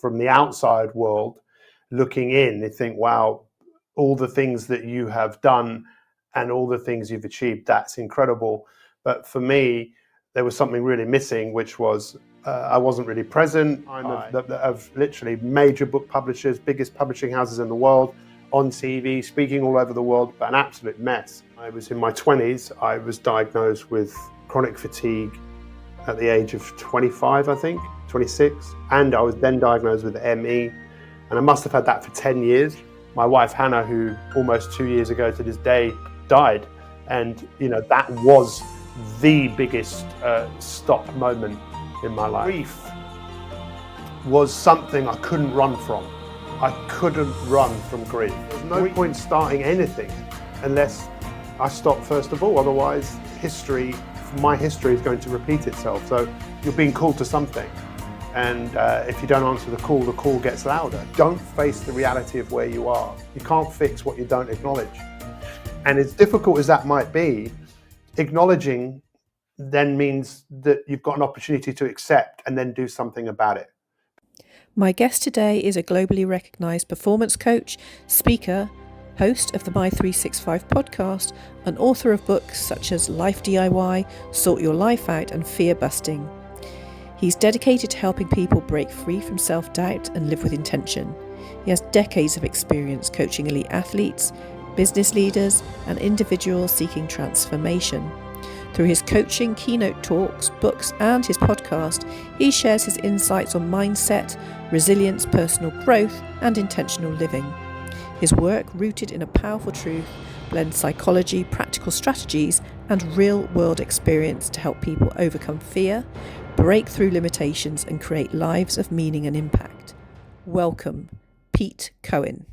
from the outside world looking in, they think, wow, all the things that you have done and all the things you've achieved, that's incredible. But for me, there was something really missing, which was I wasn't really present. I'm of literally major book publishers, biggest publishing houses in the world, on TV, speaking all over the world, but an absolute mess. I was in my 20s. I was diagnosed with chronic fatigue at the age of 25, I think, 26. And I was then diagnosed with ME. And I must have had that for 10 years. My wife, Hannah, who almost 2 years ago to this day died. And, that was the biggest stop moment in my life. Grief was something I couldn't run from. I couldn't run from grief. There's no point starting anything unless I stop first of all. Otherwise, my history is going to repeat itself. So you're being called to something. And if you don't answer the call gets louder. Don't face the reality of where you are. You can't fix what you don't acknowledge. And as difficult as that might be, acknowledging then means that you've got an opportunity to accept and then do something about it. My guest today is a globally recognised performance coach, speaker, host of the Mi365 Podcast, and author of books such as Life DIY, Sort Your Life Out, and Fear Busting. He's dedicated to helping people break free from self-doubt and live with intention. He has decades of experience coaching elite athletes, business leaders, and individuals seeking transformation. Through his coaching, keynote talks, books, and his podcast, he shares his insights on mindset, resilience, personal growth, and intentional living. His work, rooted in a powerful truth, blends psychology, practical strategies, and real-world experience to help people overcome fear, break through limitations, and create lives of meaning and impact. Welcome, Pete Cohen.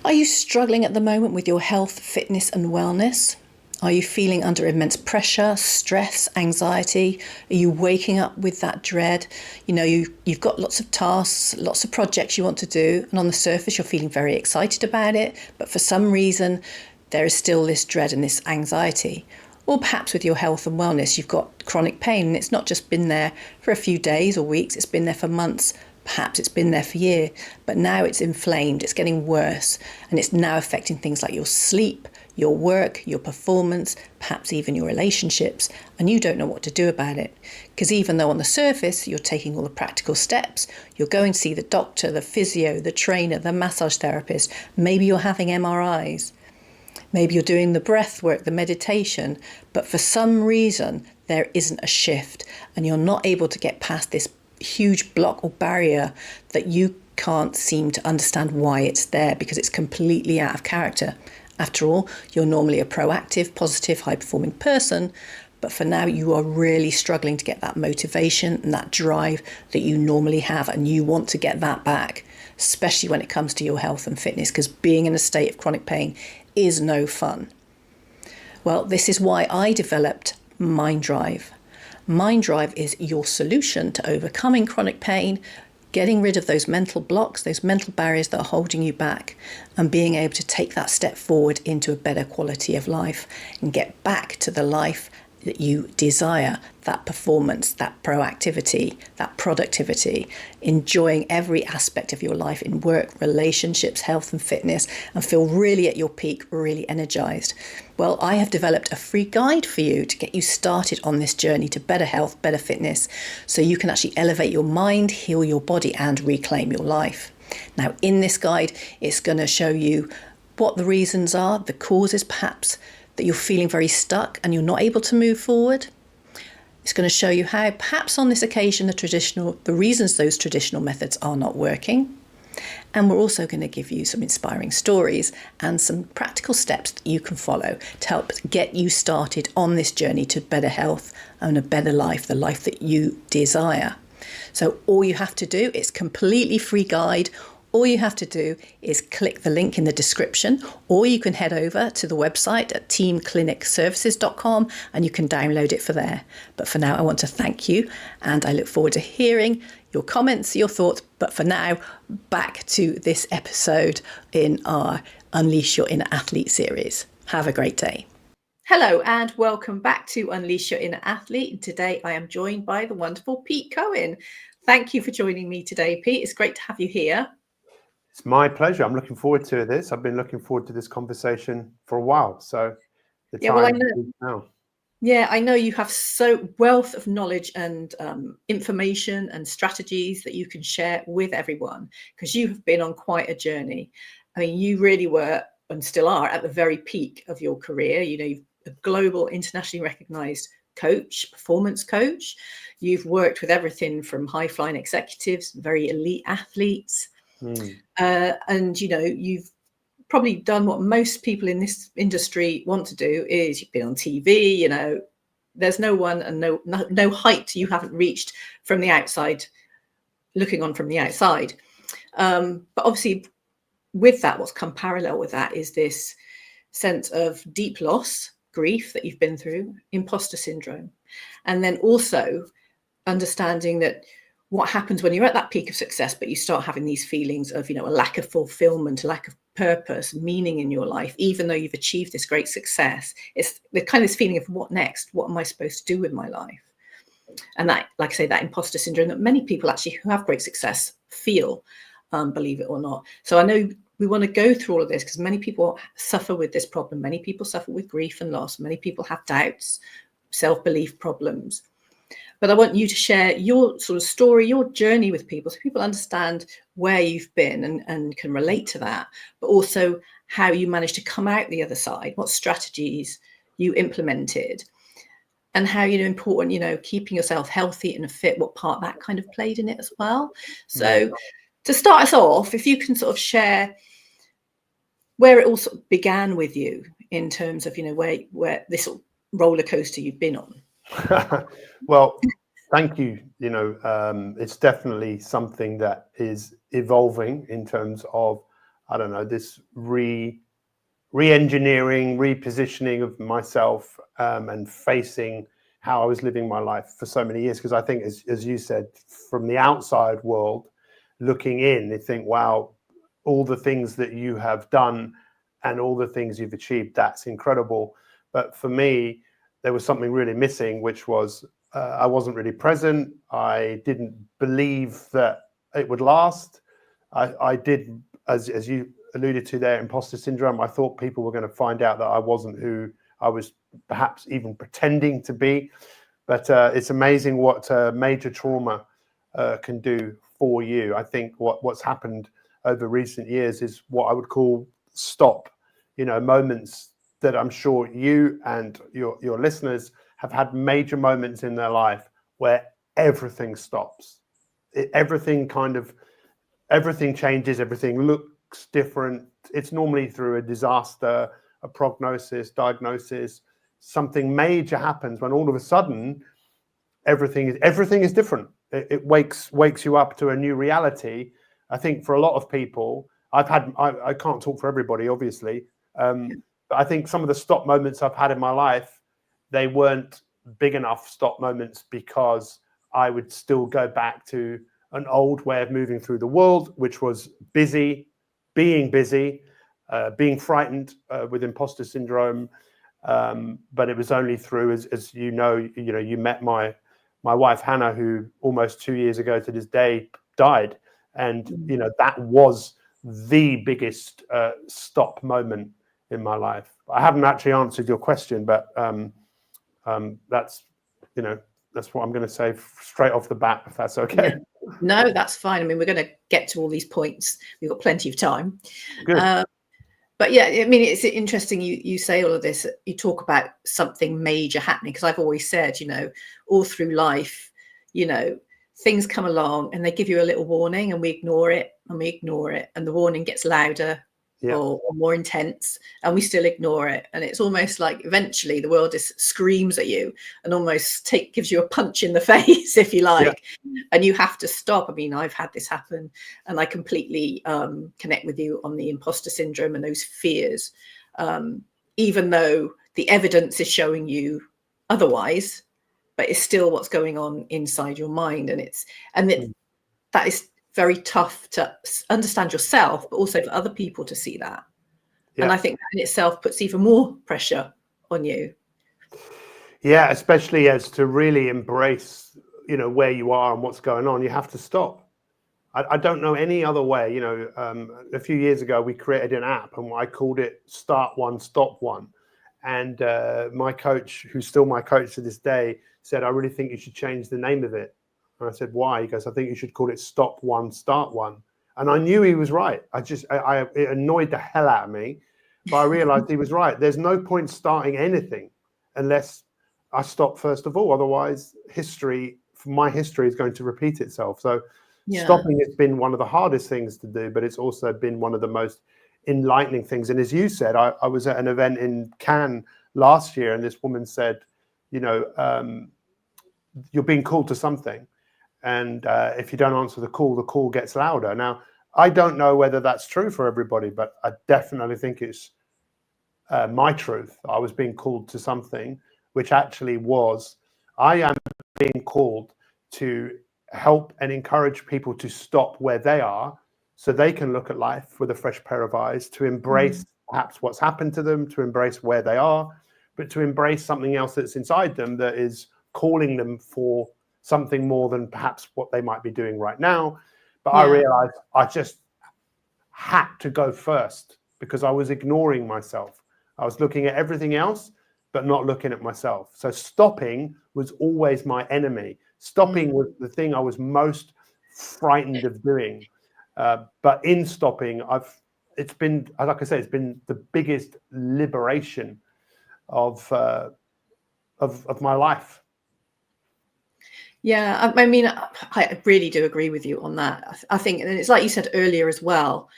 Are you struggling at the moment with your health, fitness, and wellness? Are you feeling under immense pressure, stress, anxiety? Are you waking up with that dread? You've got lots of tasks, lots of projects you want to do, and on the surface you're feeling very excited about it, but for some reason there is still this dread and this anxiety. Or perhaps with your health and wellness, you've got chronic pain, and it's not just been there for a few days or weeks, it's been there for months, perhaps it's been there for years, but now it's inflamed, it's getting worse, and it's now affecting things like your sleep, your work, your performance, perhaps even your relationships, and you don't know what to do about it. Because even though on the surface you're taking all the practical steps, you're going to see the doctor, the physio, the trainer, the massage therapist, maybe you're having MRIs, maybe you're doing the breath work, the meditation, but for some reason there isn't a shift and you're not able to get past this huge block or barrier that you can't seem to understand why it's there, because it's completely out of character. After all, you're normally a proactive, positive, high-performing person, but for now you are really struggling to get that motivation and that drive that you normally have, and you want to get that back, especially when it comes to your health and fitness, because being in a state of chronic pain is no fun. Well, this is why I developed Mind Drive. Mind Drive is your solution to overcoming chronic pain, getting rid of those mental blocks, those mental barriers that are holding you back, and being able to take that step forward into a better quality of life and get back to the life that you desire, that performance, that proactivity, that productivity, enjoying every aspect of your life in work, relationships, health and fitness, and feel really at your peak, really energized. Well, I have developed a free guide for you to get you started on this journey to better health, better fitness, so you can actually elevate your mind, heal your body, and reclaim your life. Now, in this guide, it's going to show you what the reasons are, the causes perhaps, that you're feeling very stuck and you're not able to move forward. It's going to show you how perhaps on this occasion the reasons those traditional methods are not working. And we're also going to give you some inspiring stories and some practical steps that you can follow to help get you started on this journey to better health and a better life, the life that you desire. So all you have to do is completely free guide. All you have to do is click the link in the description, or you can head over to the website at teamclinicservices.com and you can download it for there. But for now, I want to thank you and I look forward to hearing your comments, your thoughts. But for now, back to this episode in our Unleash Your Inner Athlete series. Have a great day. Hello and welcome back to Unleash Your Inner Athlete. And today I am joined by the wonderful Pete Cohen. Thank you for joining me today, Pete. It's great to have you here. It's my pleasure. I'm looking forward to this. I've been looking forward to this conversation for a while. So the Yeah, well, I time know. is now. Yeah, I know you have so wealth of knowledge and information and strategies that you can share with everyone because you have been on quite a journey. I mean, you really were and still are at the very peak of your career. You know, you're a global, internationally recognized coach, performance coach. You've worked with everything from high flying executives, very elite athletes. And, you know, you've probably done what most people in this industry want to do is you've been on TV, you know, there's no one and no height you haven't reached from the outside, looking on from the outside. But obviously with that, what's come parallel with that is this sense of deep loss, grief that you've been through, imposter syndrome. And then also understanding that what happens when you're at that peak of success, but you start having these feelings of, you know, a lack of fulfillment, a lack of purpose, meaning in your life, even though you've achieved this great success. It's the kind of this feeling of what next? What am I supposed to do with my life? And that, like I say, that imposter syndrome that many people actually who have great success feel, believe it or not. So I know we want to go through all of this because many people suffer with this problem. Many people suffer with grief and loss. Many people have doubts, self-belief problems. But I want you to share your sort of story, your journey with people so people understand where you've been and can relate to that, but also how you managed to come out the other side, what strategies you implemented, and how, you know, important, you know, keeping yourself healthy and fit, what part that kind of played in it as well. So to start us off, if you can sort of share where it all sort of began with you in terms of, you know, where this sort of roller coaster you've been on. Well, thank you. You know, it's definitely something that is evolving in terms of, I don't know, this re-engineering, repositioning of myself and facing how I was living my life for so many years. Because I think, as you said, from the outside world, looking in, they think, wow, all the things that you have done and all the things you've achieved, that's incredible. But for me, there was something really missing, which was I wasn't really present. I didn't believe that it would last. I did, as you alluded to there, imposter syndrome. I thought people were going to find out that I wasn't who I was perhaps even pretending to be. But it's amazing what major trauma can do for you. I think what's happened over recent years is what I would call stop, you know, moments that I'm sure you and your listeners have had major moments in their life where everything stops. Everything changes, everything looks different. It's normally through a disaster, a prognosis, diagnosis, something major happens when all of a sudden everything is different. It wakes you up to a new reality. I think for a lot of people, I can't talk for everybody, obviously, but I think some of the stop moments I've had in my life, they weren't big enough stop moments because I would still go back to an old way of moving through the world, which was being busy, being frightened with imposter syndrome. But it was only through, as you know, you met my wife Hannah, who almost 2 years ago to this day died, and you know that was the biggest stop moment in my life. I haven't actually answered your question, but that's what I'm going to say straight off the bat, if that's okay. Yeah. No, that's fine. I mean, we're going to get to all these points. We've got plenty of time. Good. But yeah, I mean, it's interesting you say all of this. You talk about something major happening because I've always said, you know, all through life, you know, things come along and they give you a little warning and we ignore it and we ignore it. And the warning gets louder or more intense and we still ignore it. And it's almost like eventually the world just screams at you and almost gives you a punch in the face, if you like, and you have to stop. I mean, I've had this happen and I completely connect with you on the imposter syndrome and those fears, even though the evidence is showing you otherwise, but it's still what's going on inside your mind. And that is very tough to understand yourself, but also for other people to see that. And I think that in itself puts even more pressure on you. Yeah, especially as to really embrace, where you are and what's going on. You have to stop. I don't know any other way. A few years ago, we created an app and I called it Start One, Stop One. And my coach, who's still my coach to this day, said, I really think you should change the name of it. And I said, why? He goes, I think you should call it Stop One, Start One. And I knew he was right. It annoyed the hell out of me, but I realized he was right. There's no point starting anything unless I stop first of all. Otherwise, my history is going to repeat itself. So stopping has been one of the hardest things to do, but it's also been one of the most enlightening things. And as you said, I was at an event in Cannes last year, and this woman said, you're being called to something. And if you don't answer the call gets louder. Now, I don't know whether that's true for everybody, but I definitely think it's my truth. I was being called to something, which actually was, I am being called to help and encourage people to stop where they are so they can look at life with a fresh pair of eyes, to embrace perhaps what's happened to them, to embrace where they are, but to embrace something else that's inside them that is calling them for something more than perhaps what they might be doing right now. But I realized I just had to go first because I was ignoring myself. I was looking at everything else, but not looking at myself. So stopping was always my enemy. Stopping was the thing I was most frightened of doing. But in stopping, it's been, like I say, it's been the biggest liberation of my life. Yeah, I mean, I really do agree with you on that. I think, and it's like you said earlier as well,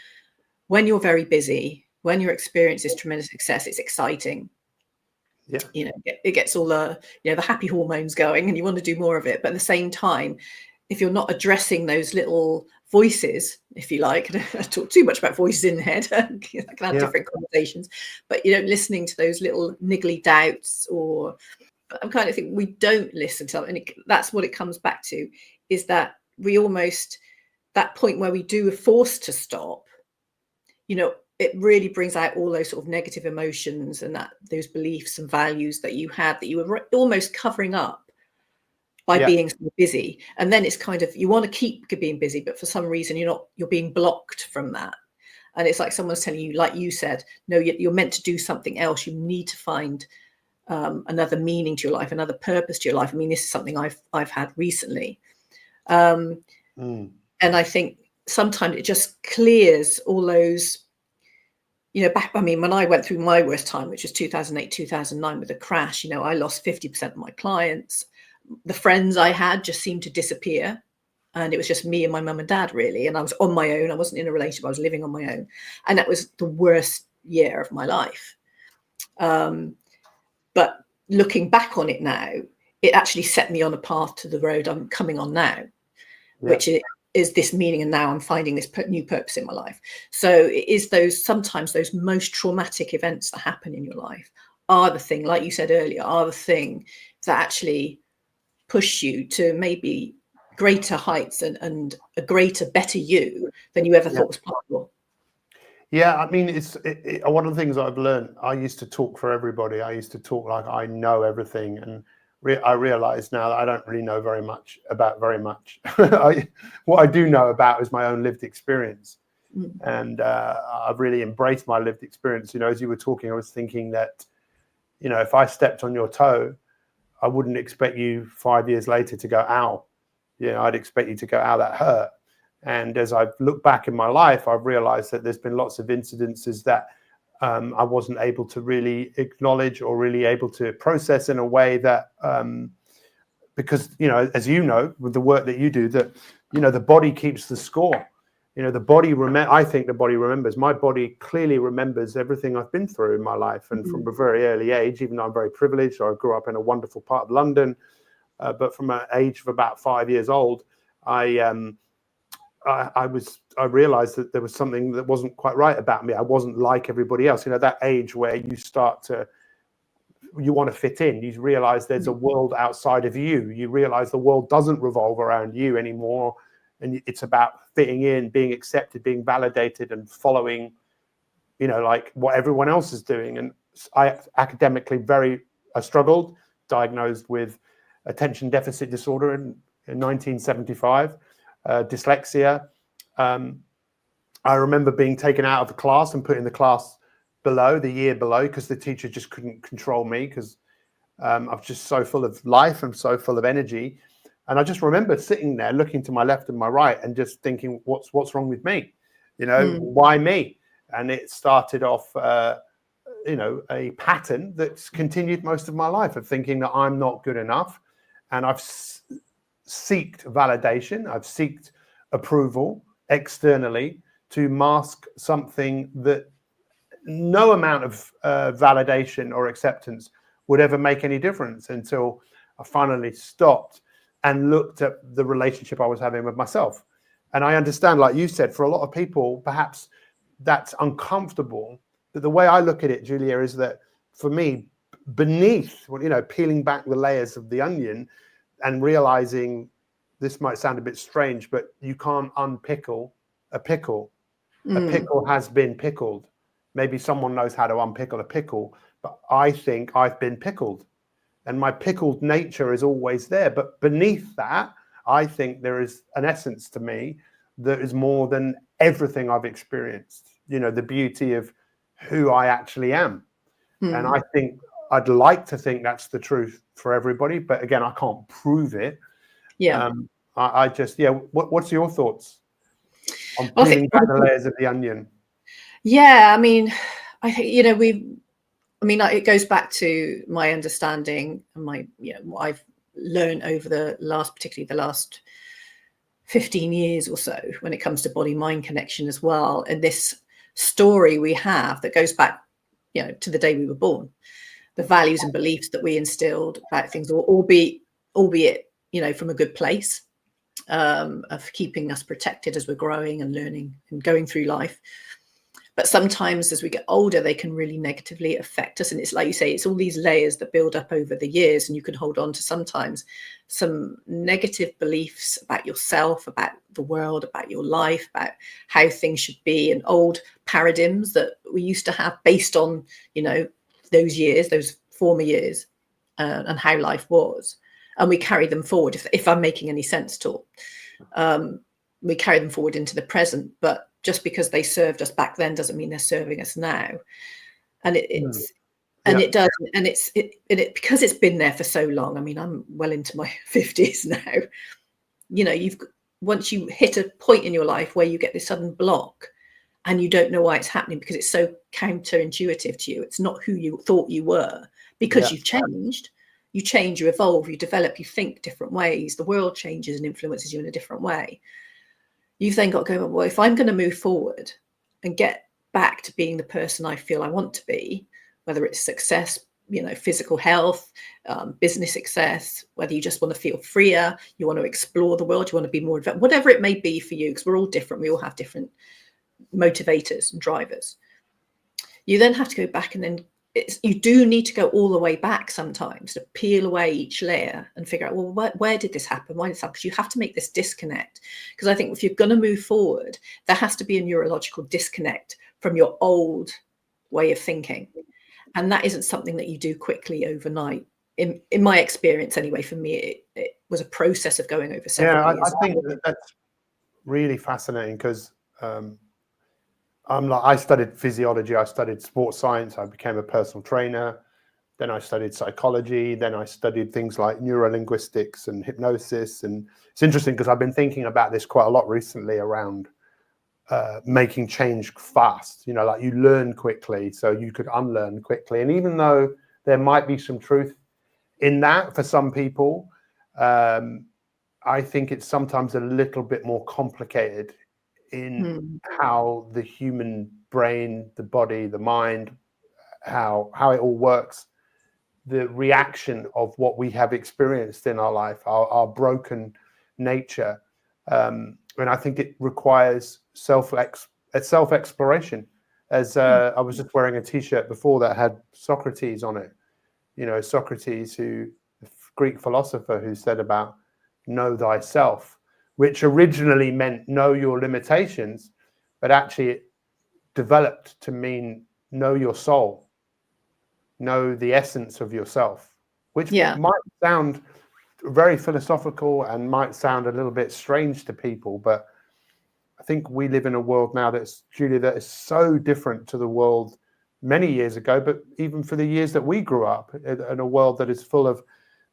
when you're very busy, when your experience is tremendous success, it's exciting. Yeah. It gets all the happy hormones going and you want to do more of it. But at the same time, if you're not addressing those little voices, if you like, I don't talk too much about voices in the head, I can have different conversations, but listening to those little niggly doubts, or I'm kind of think we don't listen to them. And that's what it comes back to, is that we almost, that point where we do are forced to stop, it really brings out all those sort of negative emotions and those beliefs and values that you had that you were almost covering up by being so busy. And then it's kind of, you want to keep being busy, but for some reason you're being blocked from that. And it's like someone's telling you, like you said, no, you're meant to do something else. You need to find another meaning to your life, another purpose to your life. I mean, this is something I've had recently. And I think sometimes it just clears all those, when I went through my worst time, which was 2008, 2009 with a crash, I lost 50% of my clients. The friends I had just seemed to disappear. And it was just me and my mum and dad, really. And I was on my own. I wasn't in a relationship. I was living on my own. And that was the worst year of my life. But looking back on it now, it actually set me on a path to the road I'm coming on now, which is this meaning. And now I'm finding this new purpose in my life. So it is sometimes those most traumatic events that happen in your life are the thing, like you said earlier, are the thing that actually push you to maybe greater heights and a greater, better you than you ever thought was possible. Yeah, I mean, it's one of the things I've learned. I used to talk for everybody. I used to talk like I know everything, and I realize now that I don't really know very much about very much. What I do know about is my own lived experience, and I've really embraced my lived experience. As you were talking, I was thinking that, if I stepped on your toe, I wouldn't expect you 5 years later to go, ow. I'd expect you to go, ow, that hurt. And as I've looked back in my life, I've realized that there's been lots of incidences that I wasn't able to really acknowledge or really able to process in a way that, because, as with the work that you do, that, the body keeps the score. The body, I think the body remembers. My body clearly remembers everything I've been through in my life. And from a very early age, even though I'm very privileged, I grew up in a wonderful part of London, but from an age of about 5 years old, I realized that there was something that wasn't quite right about me. I wasn't like everybody else. That age where you want to fit in. You realize there's a world outside of you. You realize the world doesn't revolve around you anymore. And it's about fitting in, being accepted, being validated, and following, like what everyone else is doing. And I struggled, diagnosed with attention deficit disorder in 1975, dyslexia. I remember being taken out of the class and put in the class below, the year below, because the teacher just couldn't control me, because I'm just so full of life and so full of energy. And I just remember sitting there looking to my left and my right and just thinking, what's wrong with me? Why me? And it started off, a pattern that's continued most of my life of thinking that I'm not good enough. And I've sought validation. I've sought approval externally to mask something that no amount of validation or acceptance would ever make any difference, until I finally stopped and looked at the relationship I was having with myself. And I understand, like you said, for a lot of people, perhaps that's uncomfortable. But the way I look at it, Julia, is that for me, beneath, peeling back the layers of the onion and realizing, this might sound a bit strange, but you can't unpickle a pickle. A pickle has been pickled. Maybe someone knows how to unpickle a pickle, but I think I've been pickled, and my pickled nature is always there. But beneath that, I think there is an essence to me that is more than everything I've experienced. The beauty of who I actually am. And I think I'd like to think that's the truth for everybody, but again, I can't prove it. Yeah. I just, what's your thoughts on peeling back the layers of the onion? Yeah, I mean, I think, it goes back to my understanding and what I've learned over particularly the last 15 years or so, when it comes to body-mind connection as well. And this story we have that goes back, to the day we were born, the values and beliefs that we instilled about things, albeit, from a good place, of keeping us protected as we're growing and learning and going through life. But sometimes as we get older, they can really negatively affect us. And it's like you say, it's all these layers that build up over the years, and you can hold on to sometimes some negative beliefs about yourself, about the world, about your life, about how things should be, and old paradigms that we used to have based on, those years, those former years, and how life was. And we carry them forward, if I'm making any sense at all. We carry them forward into the present, but just because they served us back then doesn't mean they're serving us now. And it does, and it because it's been there for so long. I mean, I'm well into my 50s now. Once you hit a point in your life where you get this sudden block and you don't know why it's happening, because it's so counterintuitive to you. It's not who you thought you were, because you've changed. You change, you evolve, you develop, you think different ways. The world changes and influences you in a different way. You've then got to go, well, if I'm going to move forward and get back to being the person I feel I want to be, whether it's success, physical health, business success, whether you just want to feel freer, you want to explore the world, you want to be more, whatever it may be for you, because we're all different. We all have different motivators and drivers. You then have to go back, and then you do need to go all the way back sometimes to peel away each layer and figure out, well, where did this happen? Why did this happen? Because you have to make this disconnect. Because I think if you're going to move forward, there has to be a neurological disconnect from your old way of thinking. And that isn't something that you do quickly overnight. In my experience, anyway, for me, it was a process of going over several years. I think that's really fascinating, because I studied physiology, I studied sports science, I became a personal trainer, then I studied psychology, then I studied things like neurolinguistics and hypnosis. And it's interesting because I've been thinking about this quite a lot recently around making change fast. Like you learn quickly, so you could unlearn quickly. And even though there might be some truth in that for some people, I think it's sometimes a little bit more complicated in how the human brain, the body, the mind, how it all works, the reaction of what we have experienced in our life, our broken nature. And I think it requires self-exploration. As I was just wearing a T-shirt before that had Socrates on it. Socrates, the Greek philosopher, who said about know thyself, which originally meant know your limitations, but actually it developed to mean know your soul. know the essence of yourself, which Yeah. might sound very philosophical and might sound a little bit strange to people, but I think we live in a world now that's, Julia, that is so different to the world many years ago, but even for the years that we grew up in a world that is full of,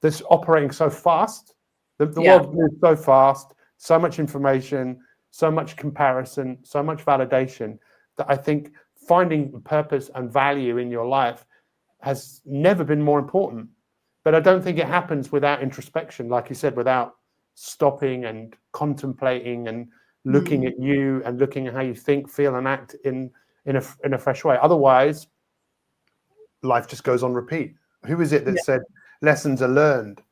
that's operating so fast. The Yeah. world moves so fast, so much information, so much comparison, so much validation, that I think finding purpose and value in your life has never been more important. But I don't think it happens without introspection, like you said, without stopping and contemplating and looking at you and looking at how you think, feel, and act in a fresh way. Otherwise, life just goes on repeat. Who is it that Yeah. said lessons are learned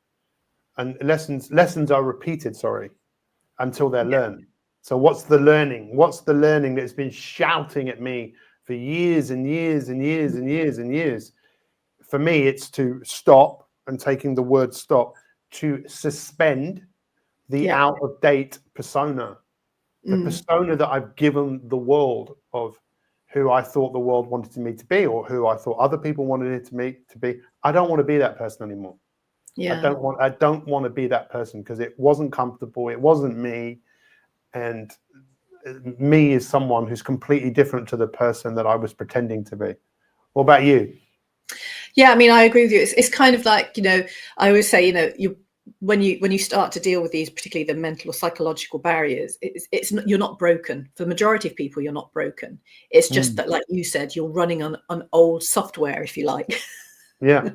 and lessons are repeated? Sorry, until they're learned. So what's the learning? What's the learning that's been shouting at me for years and years and years and years and years? For me, it's to stop, and taking the word stop, to suspend the Yeah. out of date persona, the persona that I've given the world of who I thought the world wanted me to be, or who I thought other people wanted it to be. I don't want to be that person anymore. I Yeah. don't want to be that person because it wasn't comfortable. It wasn't me. And me is someone who's completely different to the person that I was pretending to be. What about you? Yeah, I mean, I agree with you. It's kind of like, I always say, when you start to deal with these, particularly the mental or psychological barriers, you're not broken. For the majority of people, you're not broken. It's just that, like you said, you're running on old software, if you like. Yeah.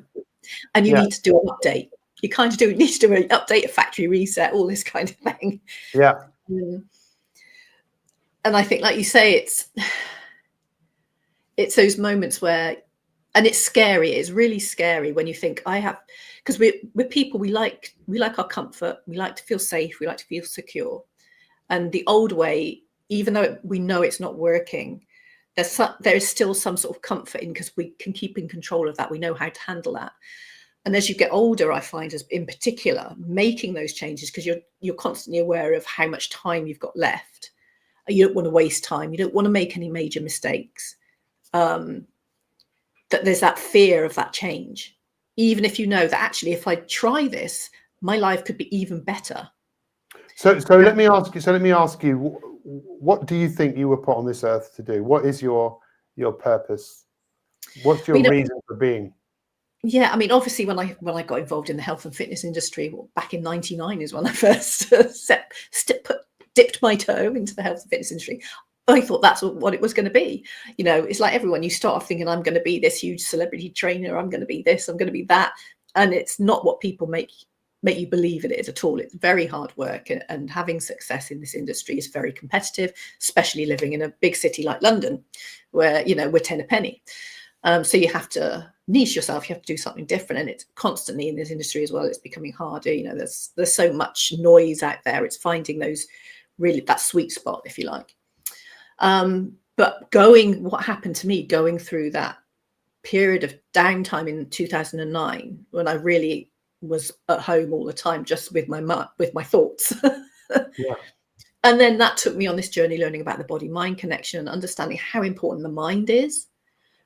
And you Yeah. need to do an update. You kind of need to do an update, a factory reset, all this kind of thing. Yeah. And I think, like you say, it's those moments where, and it's scary. It's really scary when you think because we're people, we like our comfort. We like to feel safe. We like to feel secure. And the old way, even though we know it's not working, there is still some sort of comfort in, because we can keep in control of that. We know how to handle that. And as you get older, I find, as in particular, making those changes, because you're constantly aware of how much time you've got left. You don't want to waste time. You don't want to make any major mistakes. That there's that fear of that change, even if you know that actually, if I try this, my life could be even better. So let me ask you, what do you think you were put on this earth to do? What is your purpose? What's your reason for being? Yeah, I mean, obviously, when I got involved in the health and fitness industry, back in '99 is when I first dipped my toe into the health and fitness industry. I thought that's what it was going to be. It's like everyone, you start off thinking, I'm going to be this huge celebrity trainer, I'm going to be this, I'm going to be that. And it's not what people make you believe it is at all. It's very hard work, and having success in this industry is very competitive, especially living in a big city like London, where, we're 10 a penny. So you have to niche yourself, you have to do something different. And it's constantly in this industry as well, it's becoming harder. There's so much noise out there. It's finding that sweet spot, if you like. But what happened to me going through that period of downtime in 2009, when I really was at home all the time, just with my thoughts. Yeah. And then that took me on this journey, learning about the body-mind connection and understanding how important the mind is,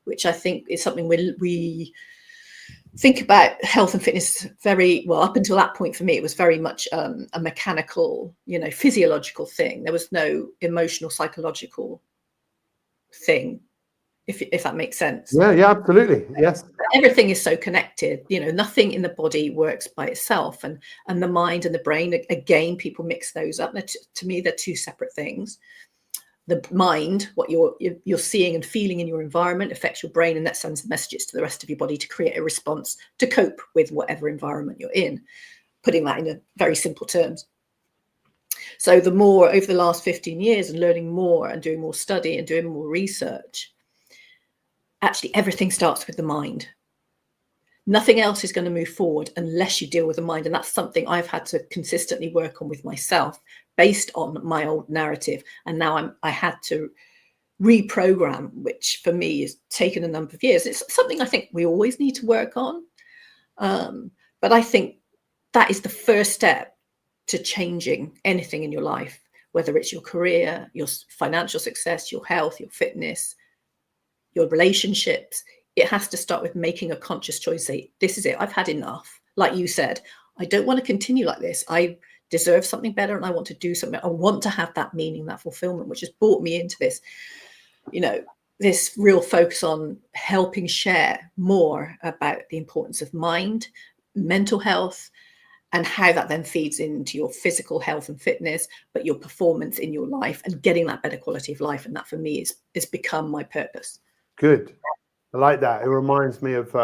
which I think is something we think about health and fitness very well. Up until that point, for me, it was very much a mechanical, physiological thing. There was no emotional, psychological thing, if that makes sense. Yeah, absolutely. Yes. Everything is so connected. Nothing in the body works by itself, and the mind and the brain, again, people mix those up. To me, they're two separate things. The mind, what you're seeing and feeling in your environment, affects your brain, and that sends messages to the rest of your body to create a response to cope with whatever environment you're in. Putting that in a very simple terms. So the more, over the last 15 years, and learning more and doing more study and doing more research, actually everything starts with the mind. Nothing else is going to move forward unless you deal with the mind. And that's something I've had to consistently work on with myself, based on my old narrative. And now I had to reprogram, which for me has taken a number of years. It's something I think we always need to work on. But I think that is the first step to changing anything in your life, whether it's your career, your financial success, your health, your fitness, your relationships. it has to start with making a conscious choice. Say, this is it. I've had enough. Like you said, I don't want to continue like this. I deserve something better and I want to do something. I want to have that meaning, that fulfillment, which has brought me into this, this real focus on helping share more about the importance of mind, mental health, and how that then feeds into your physical health and fitness, but your performance in your life and getting that better quality of life. And that for me is become my purpose. Good. I like that. It reminds me of,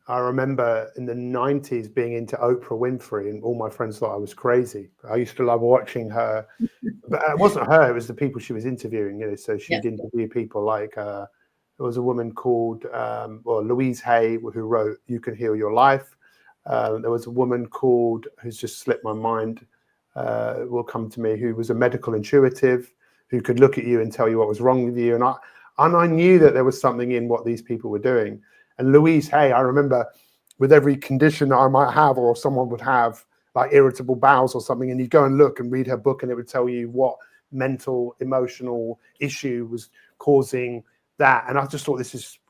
I remember in the 90s being into Oprah Winfrey, and all my friends thought I was crazy. I used to love watching her, but it wasn't her, it was the people she was interviewing, so she'd interview people like, there was a woman called, Louise Hay, who wrote You Can Heal Your Life. There was a woman called, who's just slipped my mind, will come to me, who was a medical intuitive, who could look at you and tell you what was wrong with you. And I knew that there was something in what these people were doing. And Louise Hay, I remember with every condition that I might have or someone would have, like irritable bowels or something, and you'd go and look and read her book and it would tell you what mental, emotional issue was causing that. And I just thought this is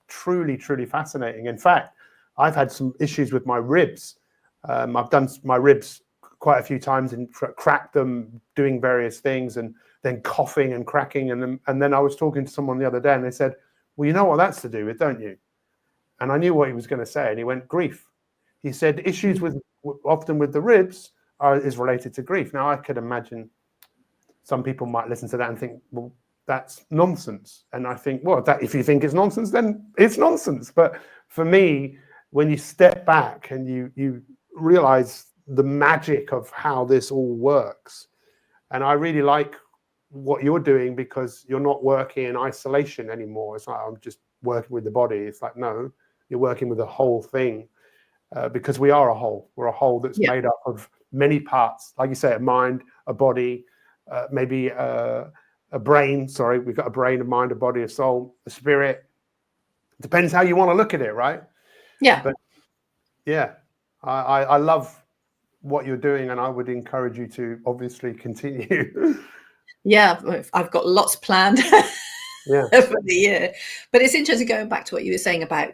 truly, truly fascinating. In fact, I've had some issues with my ribs. I've done my ribs quite a few times and cracked them doing various things and then coughing and cracking. And then I was talking to someone the other day and they said, well, you know what that's to do with, don't you? And I knew what he was going to say. And he went, grief. He said issues often with the ribs is related to grief. Now, I could imagine some people might listen to that and think, well, that's nonsense. And I think, well, if you think it's nonsense, then it's nonsense. But for me, when you step back and you realize the magic of how this all works, and I really like what you're doing because you're not working in isolation anymore. It's like, I'm just working with the body. It's like, no, you're working with the whole thing because we are a whole. We're a whole that's made up of many parts. Like you say, a mind, a body, maybe a brain. Sorry, we've got a brain, a mind, a body, a soul, a spirit. Depends how you want to look at it, right? Yeah. But yeah, I love what you're doing, and I would encourage you to obviously continue. Yeah, I've got lots planned for the year. But it's interesting going back to what you were saying about,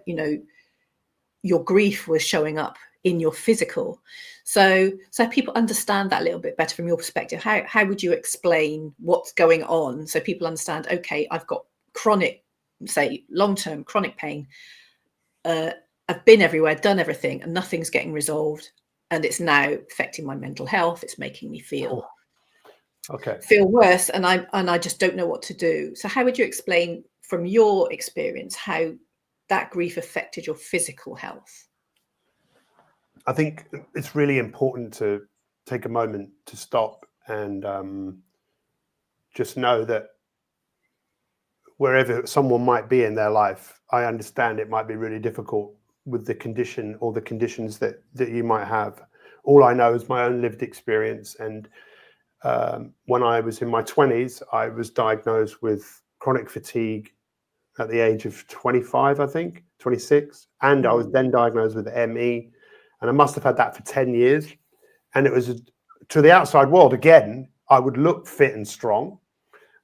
your grief was showing up in your physical. So people understand that a little bit better from your perspective. How would you explain what's going on so people understand, okay, I've got chronic, say, long-term chronic pain. I've been everywhere, done everything, and nothing's getting resolved. And it's now affecting my mental health. It's making me feel worse. And I just don't know what to do. So how would you explain from your experience how that grief affected your physical health? I think it's really important to take a moment to stop and just know that wherever someone might be in their life, I understand it might be really difficult with the condition or the conditions that you might have. All I know is my own lived experience. And when I was in my 20s, I was diagnosed with chronic fatigue at the age of 25, I think, 26. And I was then diagnosed with ME. And I must have had that for 10 years. And it was to the outside world, again, I would look fit and strong.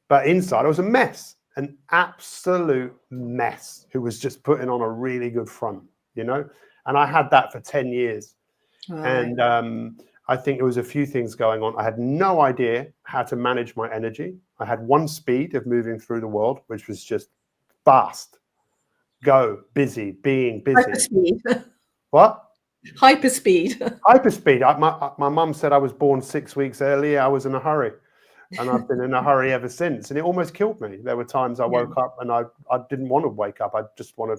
But inside, I was a mess, an absolute mess who was just putting on a really good front, And I had that for 10 years. And I think there was a few things going on. I had no idea how to manage my energy. I had one speed of moving through the world, which was just fast, go, busy, being busy. Hyperspeed. What? Hyperspeed. Hyperspeed. My mum said I was born 6 weeks earlier. I was in a hurry. And I've been in a hurry ever since. And it almost killed me. There were times I woke up and I didn't want to wake up. I just wanted,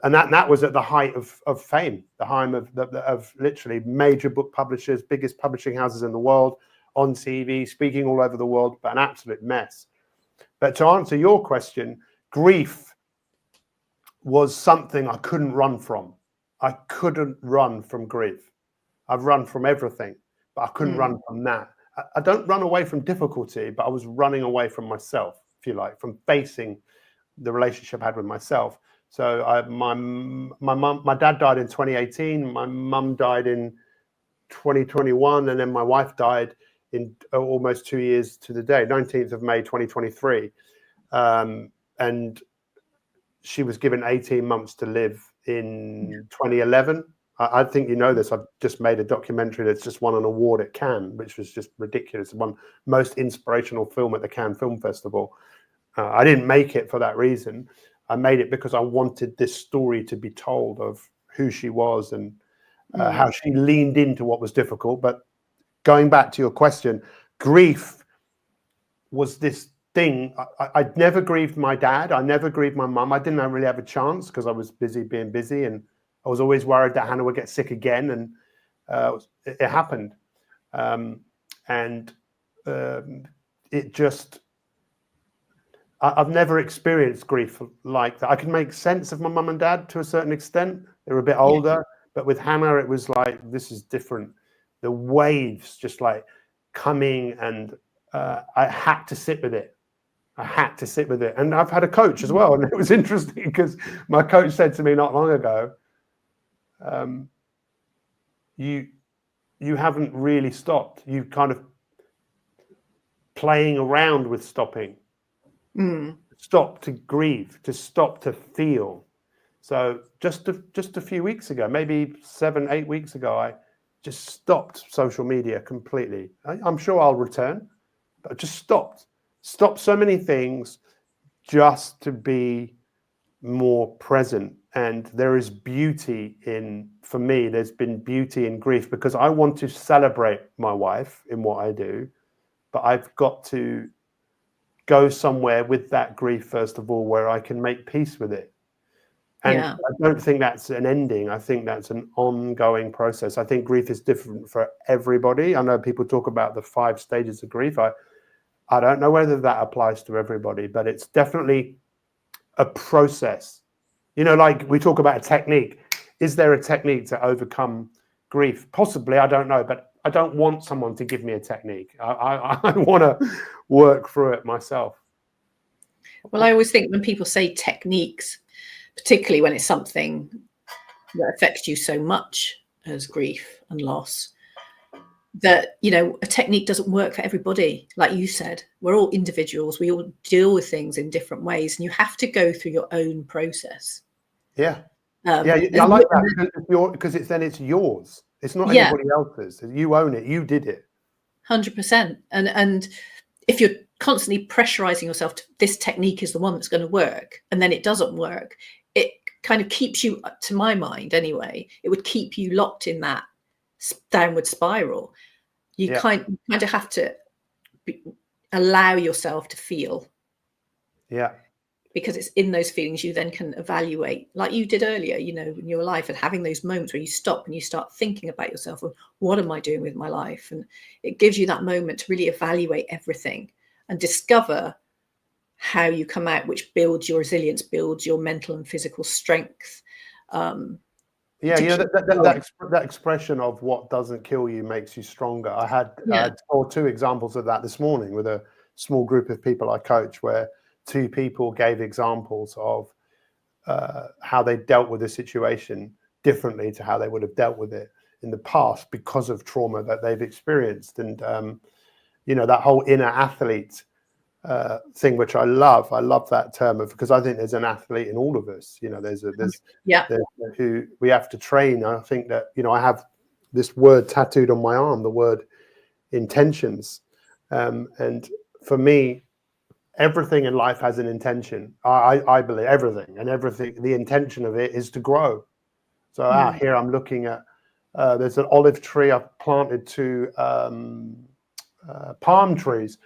and that was at the height of fame, the height of literally major book publishers, biggest publishing houses in the world, on TV, speaking all over the world, but an absolute mess. But to answer your question, grief was something I couldn't run from. I couldn't run from grief. I've run from everything, but I couldn't run from that. I don't run away from difficulty, but I was running away from myself, if you like, from facing the relationship I had with myself. So my dad died in 2018. My mum died in 2021, and then my wife died in almost 2 years to the day, 19th of May 2023. And she was given 18 months to live in 2011. I think you know this. I've just made a documentary that's just won an award at Cannes, which was just ridiculous. It won most inspirational film at the Cannes Film Festival. I didn't make it for that reason. I made it because I wanted this story to be told of who she was and how she leaned into what was difficult. But going back to your question, grief was this thing. I'd never grieved my dad. I never grieved my mum. I didn't really have a chance because I was busy being busy, and I was always worried that Hannah would get sick again, and it happened. It just, I've never experienced grief like that. I can make sense of my mum and dad to a certain extent. They were a bit older, but with Hannah, it was like, this is different. The waves just like coming, and I had to sit with it. And I've had a coach as well. And it was interesting because my coach said to me not long ago, you haven't really stopped. You kind of playing around with stopping. Stop to grieve, to stop to feel. So just a few weeks ago, maybe 7-8 weeks ago, I just stopped social media completely. I'm sure I'll return, but I just stopped so many things just to be more present. And there is beauty for me, there's been beauty in grief, because I want to celebrate my wife in what I do, but I've got to go somewhere with that grief, first of all, where I can make peace with it. And I don't think that's an ending. I think that's an ongoing process. I think grief is different for everybody. I know people talk about the 5 stages of grief. I don't know whether that applies to everybody, but it's definitely a process. You know, like we talk about a technique. Is there a technique to overcome grief? Possibly, I don't know, but I don't want someone to give me a technique. I want to work through it myself. Well, I always think when people say techniques, particularly when it's something that affects you so much as grief and loss, that, you know, a technique doesn't work for everybody. Like you said, we're all individuals. We all deal with things in different ways, and you have to go through your own process. I like that, because it's yours. It's not anybody else's. You own it. You did it. 100%. And if you're constantly pressurizing yourself to, this technique is the one that's going to work, and then it doesn't work, it kind of keeps you, to my mind anyway, it would keep you locked in that downward spiral. You kind of have to allow yourself to feel. Because it's in those feelings you then can evaluate, like you did earlier, you know, in your life, and having those moments where you stop and you start thinking about yourself, well, what am I doing with my life? And it gives you that moment to really evaluate everything and discover how you come out, which builds your resilience, builds your mental and physical strength. You know, that expression of what doesn't kill you makes you stronger. I saw 2 examples of that this morning with a small group of people I coach, where 2 people gave examples of how they dealt with a situation differently to how they would have dealt with it in the past because of trauma that they've experienced. And, you know, that whole inner athlete thing, which I love that term, because I think there's an athlete in all of us. You know, there's who we have to train. I think that, you know, I have this word tattooed on my arm, the word intentions. And for me, everything in life has an intention. I believe everything, the intention of it is to grow. So here I'm looking at, there's an olive tree. I've planted 2 palm trees,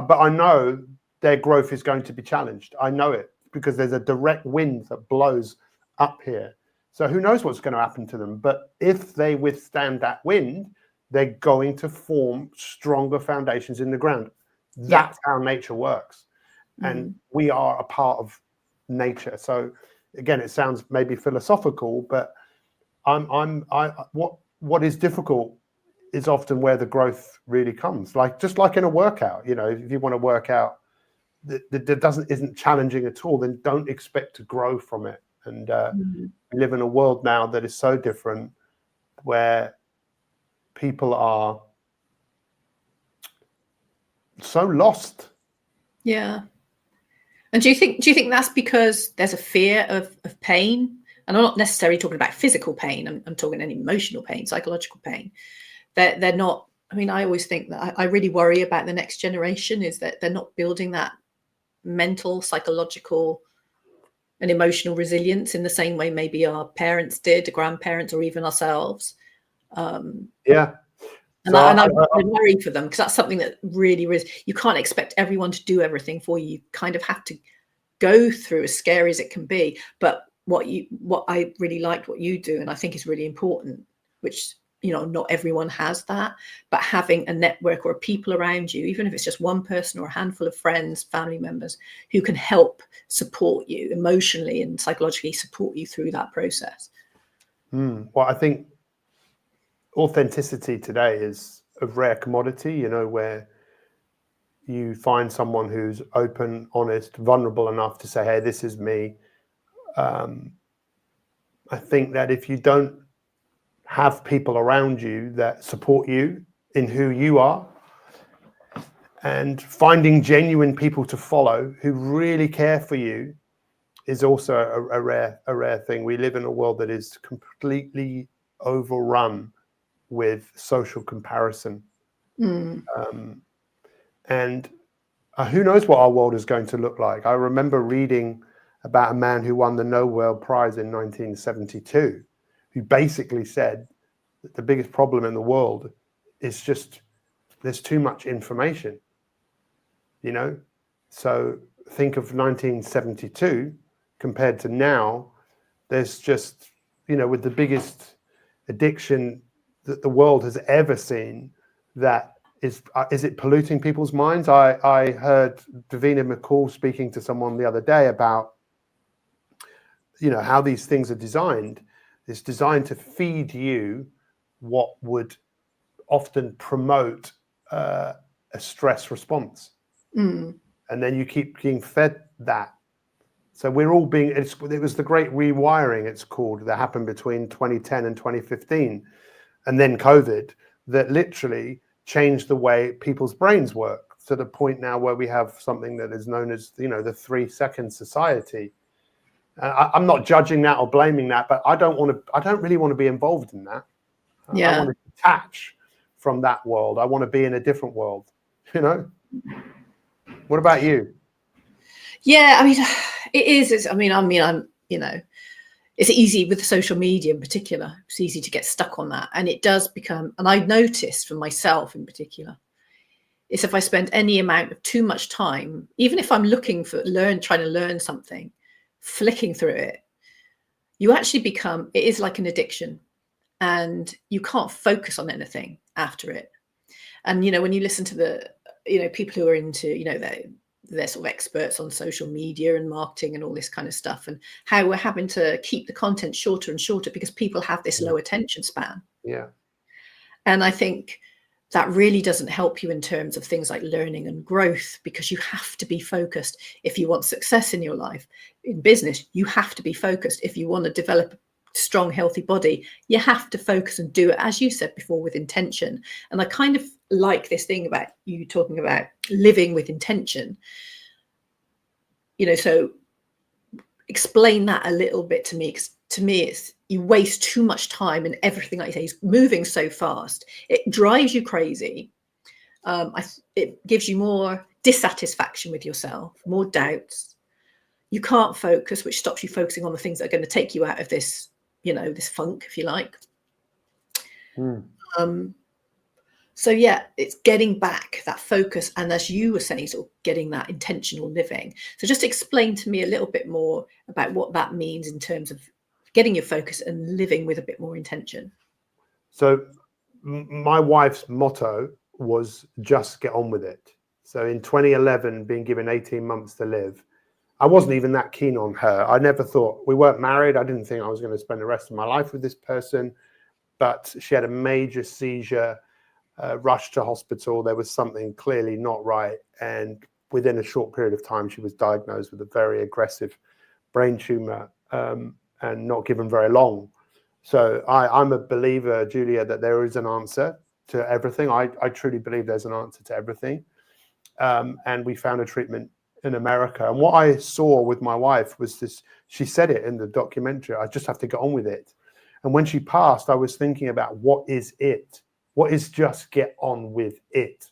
but I know their growth is going to be challenged. I know it because there's a direct wind that blows up here. So who knows what's going to happen to them? But if they withstand that wind, they're going to form stronger foundations in the ground. That's how nature works. And we are a part of nature. So again, it sounds maybe philosophical, but what is difficult is often where the growth really comes. Like, just like in a workout, you know, if you want to work out that isn't challenging at all, then don't expect to grow from it. And we live in a world now that is so different, where people are so lost. Yeah. And do you think that's because there's a fear of pain? And I'm not necessarily talking about physical pain. I'm talking an emotional pain, psychological pain. They're not. I mean, I always think that I really worry about the next generation is that they're not building that mental, psychological, and emotional resilience in the same way maybe our parents did, the grandparents, or even ourselves. Yeah. And I worry for them because that's something that really is. You can't expect everyone to do everything for you. You kind of have to go through, as scary as it can be. But what I really liked what you do, and I think is really important, which not everyone has that, but having a network or people around you, even if it's just one person or a handful of friends, family members, who can help support you emotionally and psychologically, support you through that process. Well, I think authenticity today is a rare commodity, where you find someone who's open, honest, vulnerable enough to say, hey, this is me. I think that if you don't have people around you that support you in who you are, and finding genuine people to follow who really care for you is also a rare thing. We live in a world that is completely overrun with social comparison. And who knows what our world is going to look like. I remember reading about a man who won the Nobel Prize in 1972, who basically said that the biggest problem in the world is just there's too much information, So think of 1972 compared to now. There's just, with the biggest addiction that the world has ever seen, that is it polluting people's minds? I heard Davina McCall speaking to someone the other day about, how these things are designed. It's designed to feed you what would often promote a stress response. And then you keep being fed that. So we're all being, it was the great rewiring, it's called, that happened between 2010 and 2015. And then COVID, that literally changed the way people's brains work, to the point now where we have something that is known as, the 3-second society. I'm not judging that or blaming that, but I don't really want to be involved in that. I want to detach from that world. I want to be in a different world, What about you? Yeah, I mean, it is. I'm, it's easy with social media in particular. It's easy to get stuck on that. And it does become, and I've noticed for myself in particular, is if I spend any amount of too much time, even if I'm looking for trying to learn something, flicking through it, you actually become, it is like an addiction, and you can't focus on anything after it. And, when you listen to the, people who are into, they're sort of experts on social media and marketing and all this kind of stuff, and how we're having to keep the content shorter and shorter because people have this low attention span. Yeah. And I think that really doesn't help you in terms of things like learning and growth, because you have to be focused. If you want success in your life, in business, you have to be focused. If you want to develop a strong, healthy body, you have to focus and do it, as you said before, with intention. And I kind of like this thing about you talking about living with intention. So explain that a little bit to me, because to me it's, you waste too much time, and everything, like you say, is moving so fast. It drives you crazy. It gives you more dissatisfaction with yourself, more doubts. You can't focus, which stops you focusing on the things that are going to take you out of this, this funk, if you like. So yeah, it's getting back that focus, and as you were saying, sort of getting that intentional living. So just explain to me a little bit more about what that means in terms of getting your focus and living with a bit more intention. So my wife's motto was just get on with it. So in 2011, being given 18 months to live, I wasn't even that keen on her. I never thought, we weren't married. I didn't think I was going to spend the rest of my life with this person, but she had a major seizure, rushed to hospital. There was something clearly not right. And within a short period of time, she was diagnosed with a very aggressive brain tumor, and not given very long. So I'm a believer, Julia, that there is an answer to everything. I truly believe there's an answer to everything. And we found a treatment in America. And what I saw with my wife was this, she said it in the documentary, I just have to get on with it. And when she passed, I was thinking about what is it? What is just get on with it?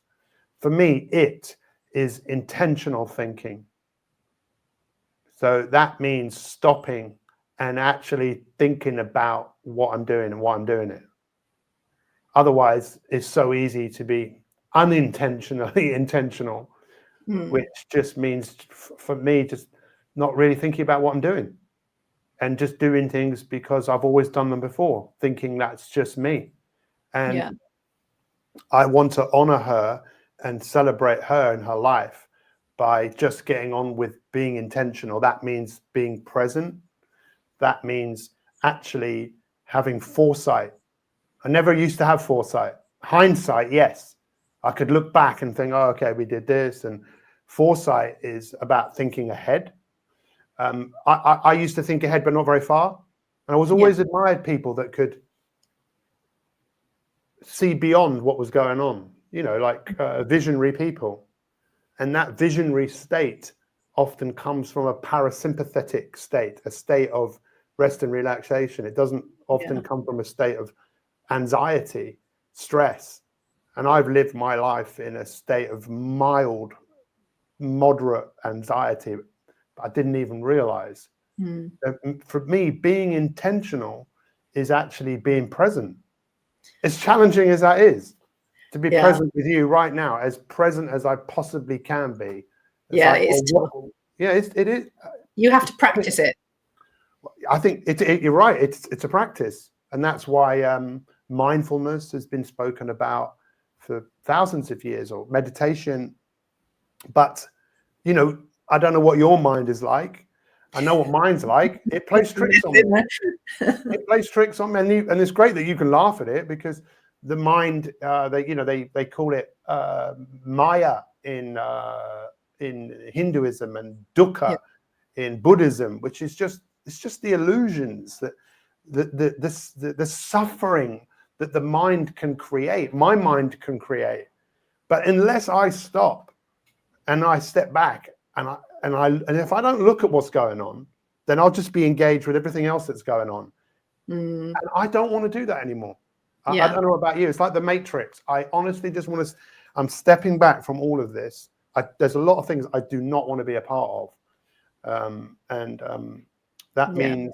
For me, it is intentional thinking. So that means stopping and actually thinking about what I'm doing and why I'm doing it. Otherwise, it's so easy to be unintentionally intentional, which just means for me, just not really thinking about what I'm doing and just doing things because I've always done them before, thinking that's just me. And I want to honor her and celebrate her in her life by just getting on with being intentional. That means being present. That means actually having foresight. I never used to have foresight. Hindsight, yes. I could look back and think, oh, okay, we did this. And foresight is about thinking ahead. I used to think ahead, but not very far. And I was always admired people that could see beyond what was going on, you know, like visionary people. And that visionary state often comes from a parasympathetic state, a state of rest and relaxation. It doesn't often come from a state of anxiety, stress. And I've lived my life in a state of mild, moderate anxiety. I didn't even realize. For me, being intentional is actually being present. As challenging as that is, to be present with you right now, as present as I possibly can be. It's tough. It is. You have to practice it. I think you're right. It's a practice, and that's why mindfulness has been spoken about for thousands of years, or meditation. But you know, I don't know what your mind is like. I know what mine's like. It plays tricks on me. It plays tricks on me, and it's great that you can laugh at it, because the mind, they call it Maya in Hinduism, and dukkha in Buddhism, which is just the illusions, that the suffering that the mind can create. My mind can create, but unless I stop and I step back and if I don't look at what's going on, then I'll just be engaged with everything else that's going on. And I don't want to do that anymore. I don't know about you. It's like the Matrix. I honestly just want to, I'm stepping back from all of this. There's a lot of things I do not want to be a part of. That means.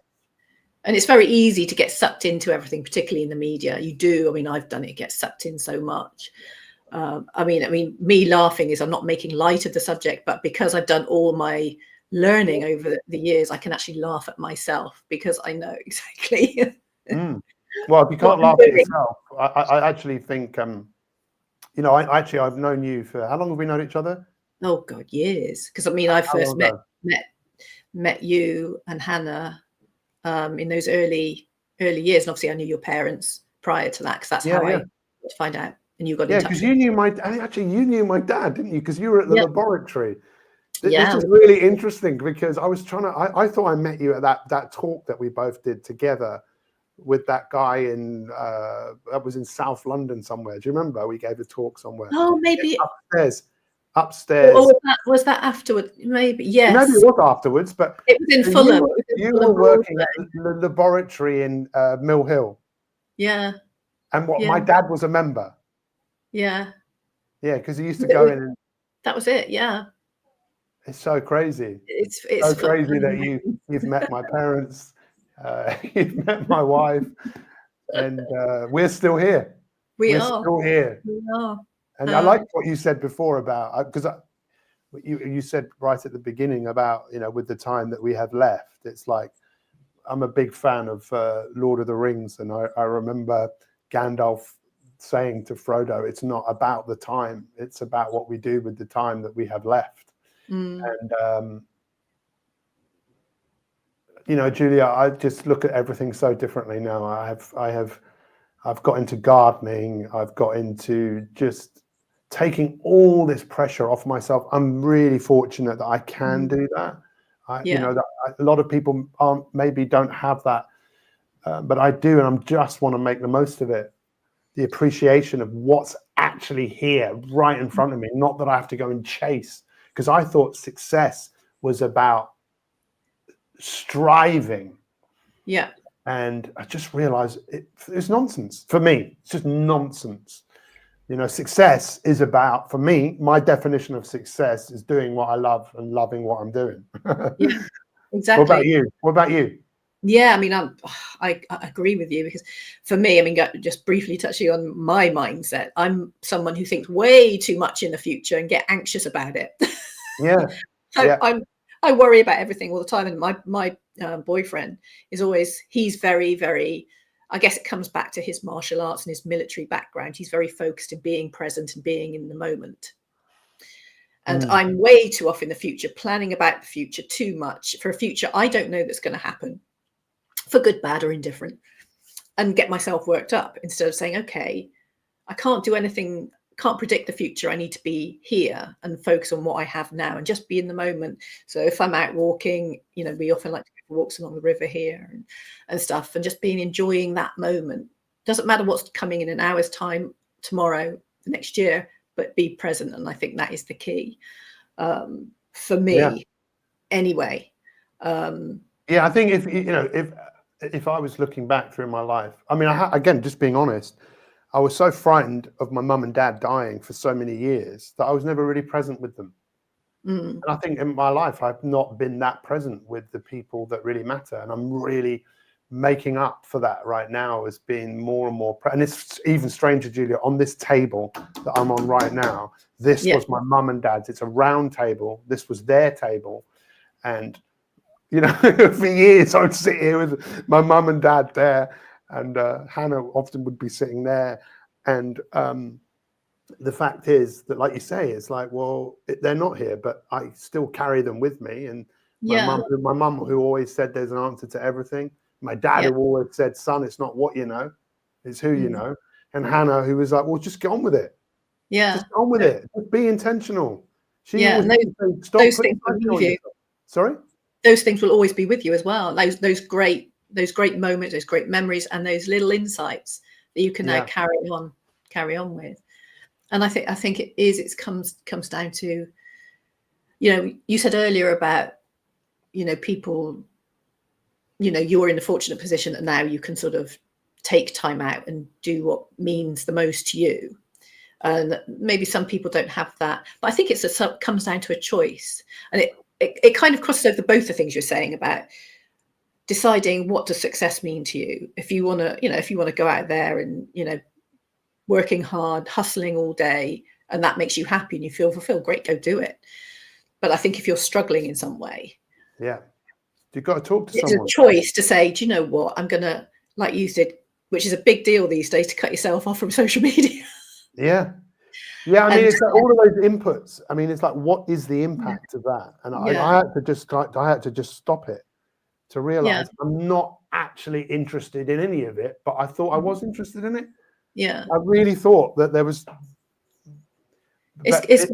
And it's very easy to get sucked into everything, particularly in the media. You do. I mean, I've done it, get sucked in so much. I mean, me laughing is I'm not making light of the subject, but because I've done all my learning over the years, I can actually laugh at myself, because I know exactly. Well, if you can't laugh at yourself, I actually think, I've known you for, how long have we known each other? Oh God, years. Because I mean, I first met you and Hannah in those early years, and obviously I knew your parents prior to that, because that's how I find out. And you got in touch. Because you knew my dad, didn't you? Because you were at the laboratory. This is really interesting, because I was I thought I met you at that talk that we both did together with that guy that was in South London somewhere. Do you remember? We gave a talk somewhere. Oh, maybe upstairs. Oh, was that afterwards? Maybe, yes. Maybe it was afterwards, but it was in Fulham. You were working at the laboratory in Mill Hill. Yeah. And my dad was a member. Yeah. Yeah, because he used to go in and. That was it. Yeah. It's so crazy. It's so crazy that you've met my parents, you've met my wife, and we're still here. We're still here. We are. And I like what you said before about, because you said right at the beginning about, with the time that we have left, it's like, I'm a big fan of Lord of the Rings, and I remember Gandalf saying to Frodo, it's not about the time, it's about what we do with the time that we have left. And Julia, I just look at everything so differently now. I've got into gardening. I've got into just taking all this pressure off myself. I'm really fortunate that I can do that. That a lot of people don't have that, but I do, and I just want to make the most of it. The appreciation of what's actually here, right in front of me. Not that I have to go and chase, because I thought success was about striving. Yeah. And I just realized it's nonsense for me. It's just nonsense. Success is about, for me, my definition of success is doing what I love and loving what I'm doing. Yeah, exactly. What about you? Yeah, I mean, I agree with you, because for me, I mean, just briefly touching on my mindset, I'm someone who thinks way too much in the future and get anxious about it. Yeah. So I worry about everything all the time. And my boyfriend is always, he's very, very, I guess it comes back to his martial arts and his military background. He's very focused in being present and being in the moment. And I'm way too off in the future, planning about the future too much for a future I don't know that's going to happen, for good, bad, or indifferent, and get myself worked up instead of saying, okay, I can't do anything, can't predict the future. I need to be here and focus on what I have now and just be in the moment. So if I'm out walking, we often like to go for walks along the river here and stuff, and just enjoying that moment. Doesn't matter what's coming in an hour's time, tomorrow, next year, but be present. And I think that is the key for me, anyway. I think if I was looking back through my life, I mean, again, just being honest, I was so frightened of my mum and dad dying for so many years that I was never really present with them. And I think in my life, I've not been that present with the people that really matter. And I'm really making up for that right now as being more and more. And it's even stranger, Julia, on this table that I'm on right now. This was my mum and dad's. It's a round table. This was their table. And for years I would sit here with my mum and dad there, and Hannah often would be sitting there. And the fact is that, like you say, it's like, well, they're not here, but I still carry them with me. And my mum, who always said there's an answer to everything. My dad, who always said, son, it's not what you know, it's who you know. And Hannah, who was like, well, just get on with it. Yeah. Just get on with it. Just be intentional. She always said, stop putting pressure on yourself. Sorry? Those things will always be with you as well. Those great moments, those great memories, and those little insights that you can now carry on with. And I think it comes down to, you said earlier about, people, you're in a fortunate position that now you can sort of take time out and do what means the most to you. And maybe some people don't have that, but I think it comes down to a choice. And it kind of crosses over both the things you're saying about deciding what does success mean to you. If you want to go out there and, working hard, hustling all day, and that makes you happy and you feel fulfilled, great, go do it. But I think if you're struggling in some way, you've got to talk to someone. It's a choice to say, do you know what, I'm going to, like you said, which is a big deal these days, to cut yourself off from social media. I mean, it's like all of those inputs. I mean, it's like, what is the impact of that? And I had to just stop it to realize I'm not actually interested in any of it, but I thought I was interested in it. Yeah. I really thought that there was. It's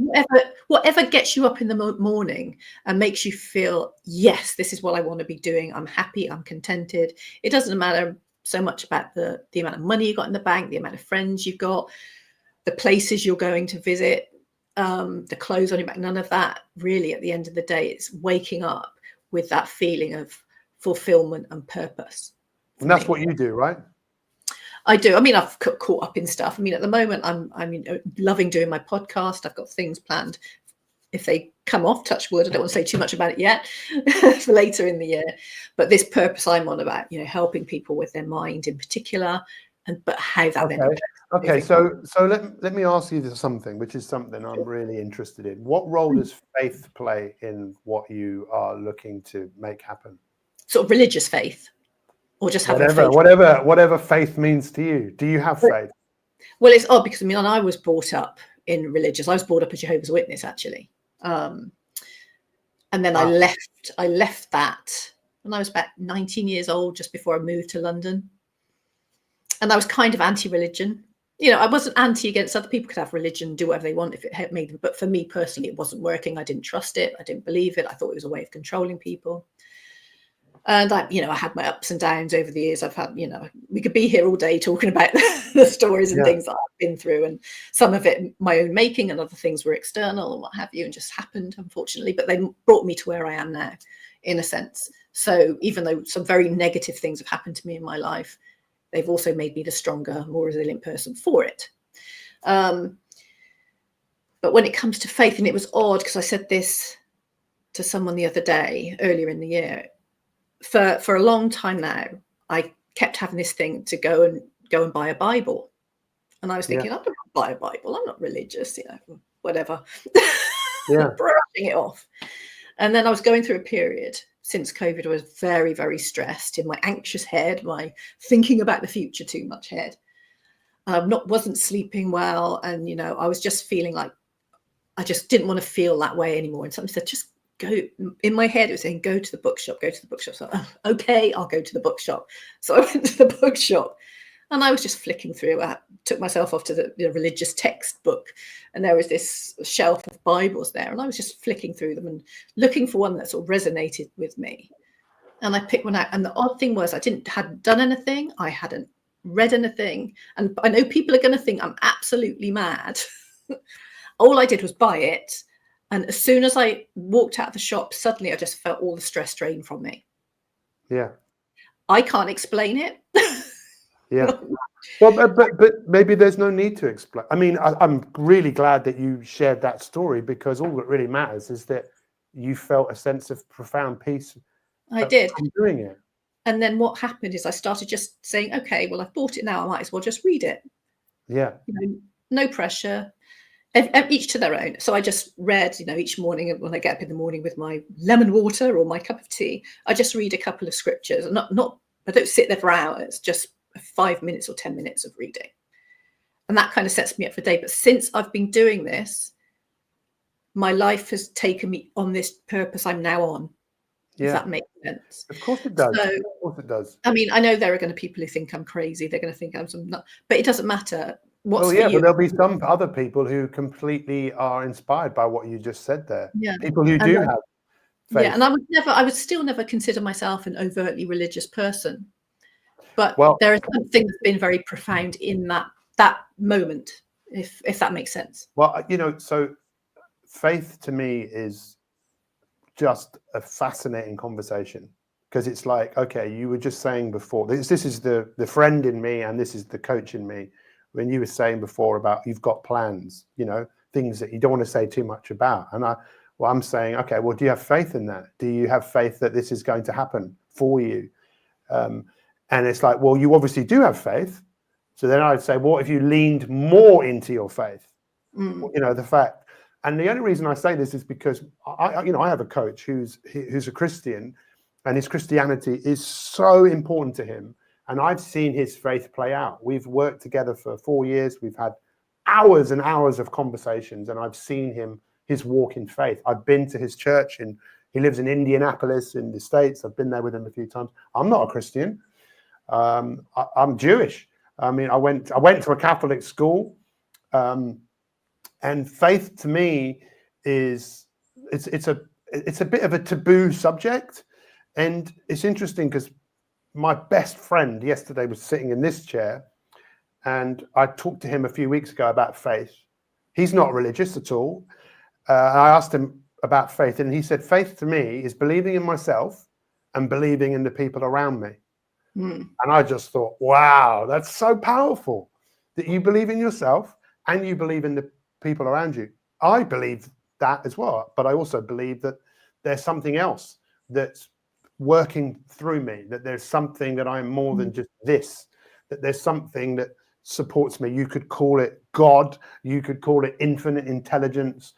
whatever gets you up in the morning and makes you feel, yes, this is what I want to be doing. I'm happy. I'm contented. It doesn't matter so much about the amount of money you got in the bank, the amount of friends you've got, the places you're going to visit, the clothes on your back, none of that really. At the end of the day, it's waking up with that feeling of fulfillment and purpose. And that's what you do, right? I do. I mean, I've caught up in stuff. I mean, at the moment, I'm loving doing my podcast. I've got things planned. If they come off, touch wood, I don't want to say too much about it yet for later in the year. But this purpose I'm on about, helping people with their mind in particular, but how that Okay, so let me ask you something, which is something I'm really interested in. What role does faith play in what you are looking to make happen? Sort of religious faith, or just having faith? Whatever faith means to you. Do you have faith? Well, it's odd because I was brought up in religious. I was brought up a Jehovah's Witness, actually, and then I left that when I was about 19 years old, just before I moved to London, and I was kind of anti-religion. I wasn't anti against other people could have religion, do whatever they want if it made them. But for me personally, it wasn't working. I didn't trust it. I didn't believe it. I thought it was a way of controlling people. And I had my ups and downs over the years. I've had, we could be here all day talking about the stories and Yeah. things that I've been through, and some of it my own making, and other things were external and what have you, and just happened, unfortunately. But they brought me to where I am now, in a sense. So even though some very negative things have happened to me in my life, they've also made me the stronger, more resilient person for it. But when it comes to faith, and it was odd because I said this to someone the other day, earlier in the year, for a long time now, I kept having this thing to go and buy a Bible. And I was thinking, I'm not going to buy a Bible. I'm not religious, whatever. Yeah. Brushing it off. And then I was going through a period since COVID. I was very, very stressed in my anxious head, my thinking about the future too much head. Wasn't sleeping well. And, I was just feeling like I just didn't want to feel that way anymore. And something said, just go. In my head, it was saying, go to the bookshop, go to the bookshop. So, okay, I'll go to the bookshop. So I went to the bookshop and I was just flicking through. I took myself off to the religious textbook, and there was this shelf of Bibles there. And I was just flicking through them and looking for one that sort of resonated with me. And I picked one out. And the odd thing was hadn't done anything. I hadn't read anything. And I know people are going to think I'm absolutely mad. All I did was buy it. And as soon as I walked out of the shop, suddenly I just felt all the stress drain from me. Yeah. I can't explain it. Yeah. Well, but maybe there's no need to explain. I mean, I'm really glad that you shared that story, because all that really matters is that you felt a sense of profound peace. I did. From doing it. And then what happened is I started just saying, okay, well, I've bought it now. I might as well just read it. Yeah. No pressure. Each to their own. So I just read, each morning when I get up in the morning with my lemon water or my cup of tea, I just read a couple of scriptures. I don't sit there for hours, just 5 minutes or 10 minutes of reading. And that kind of sets me up for the day. But since I've been doing this, my life has taken me on this purpose I'm now on. Yeah. If that makes sense. Of course it does. So, of course it does. I mean, I know there are going to be people who think I'm crazy. They're going to think I'm some nut, but it doesn't matter. But there'll be some other people who completely are inspired by what you just said there. Yeah. People who do have faith. Yeah, and I would still never consider myself an overtly religious person. But there is something that's been very profound in that moment, if that makes sense. Well, so faith to me is just a fascinating conversation, because it's like, okay, you were just saying before, this is the friend in me and this is the coach in me. When you were saying before about you've got plans, things that you don't want to say too much about. And I'm saying, okay, well, do you have faith in that? Do you have faith that this is going to happen for you? And it's like, well, you obviously do have faith. So then I'd say, well, if you leaned more into your faith, the fact. And the only reason I say this is because I have a coach who's a Christian, and his Christianity is so important to him. And I've seen his faith play out. We've worked together for 4 years. We've had hours and hours of conversations, and I've seen his walk in faith. I've been to his church, and he lives in Indianapolis in the States. I've been there with him a few times. I'm not a Christian. I'm Jewish. I mean, I went to a Catholic school, and faith to me it's a bit of a taboo subject, and it's interesting because my best friend yesterday was sitting in this chair, and I talked to him a few weeks ago about faith. He's not religious at all. I asked him about faith, and he said, faith to me is believing in myself and believing in the people around me. And I just thought, wow, that's so powerful, that you believe in yourself and you believe in the people around you. I believe that as well, but I also believe that there's something else that's working through me, that there's something that I'm more than just this, that there's something that supports me. You could call it God, you could call it infinite intelligence,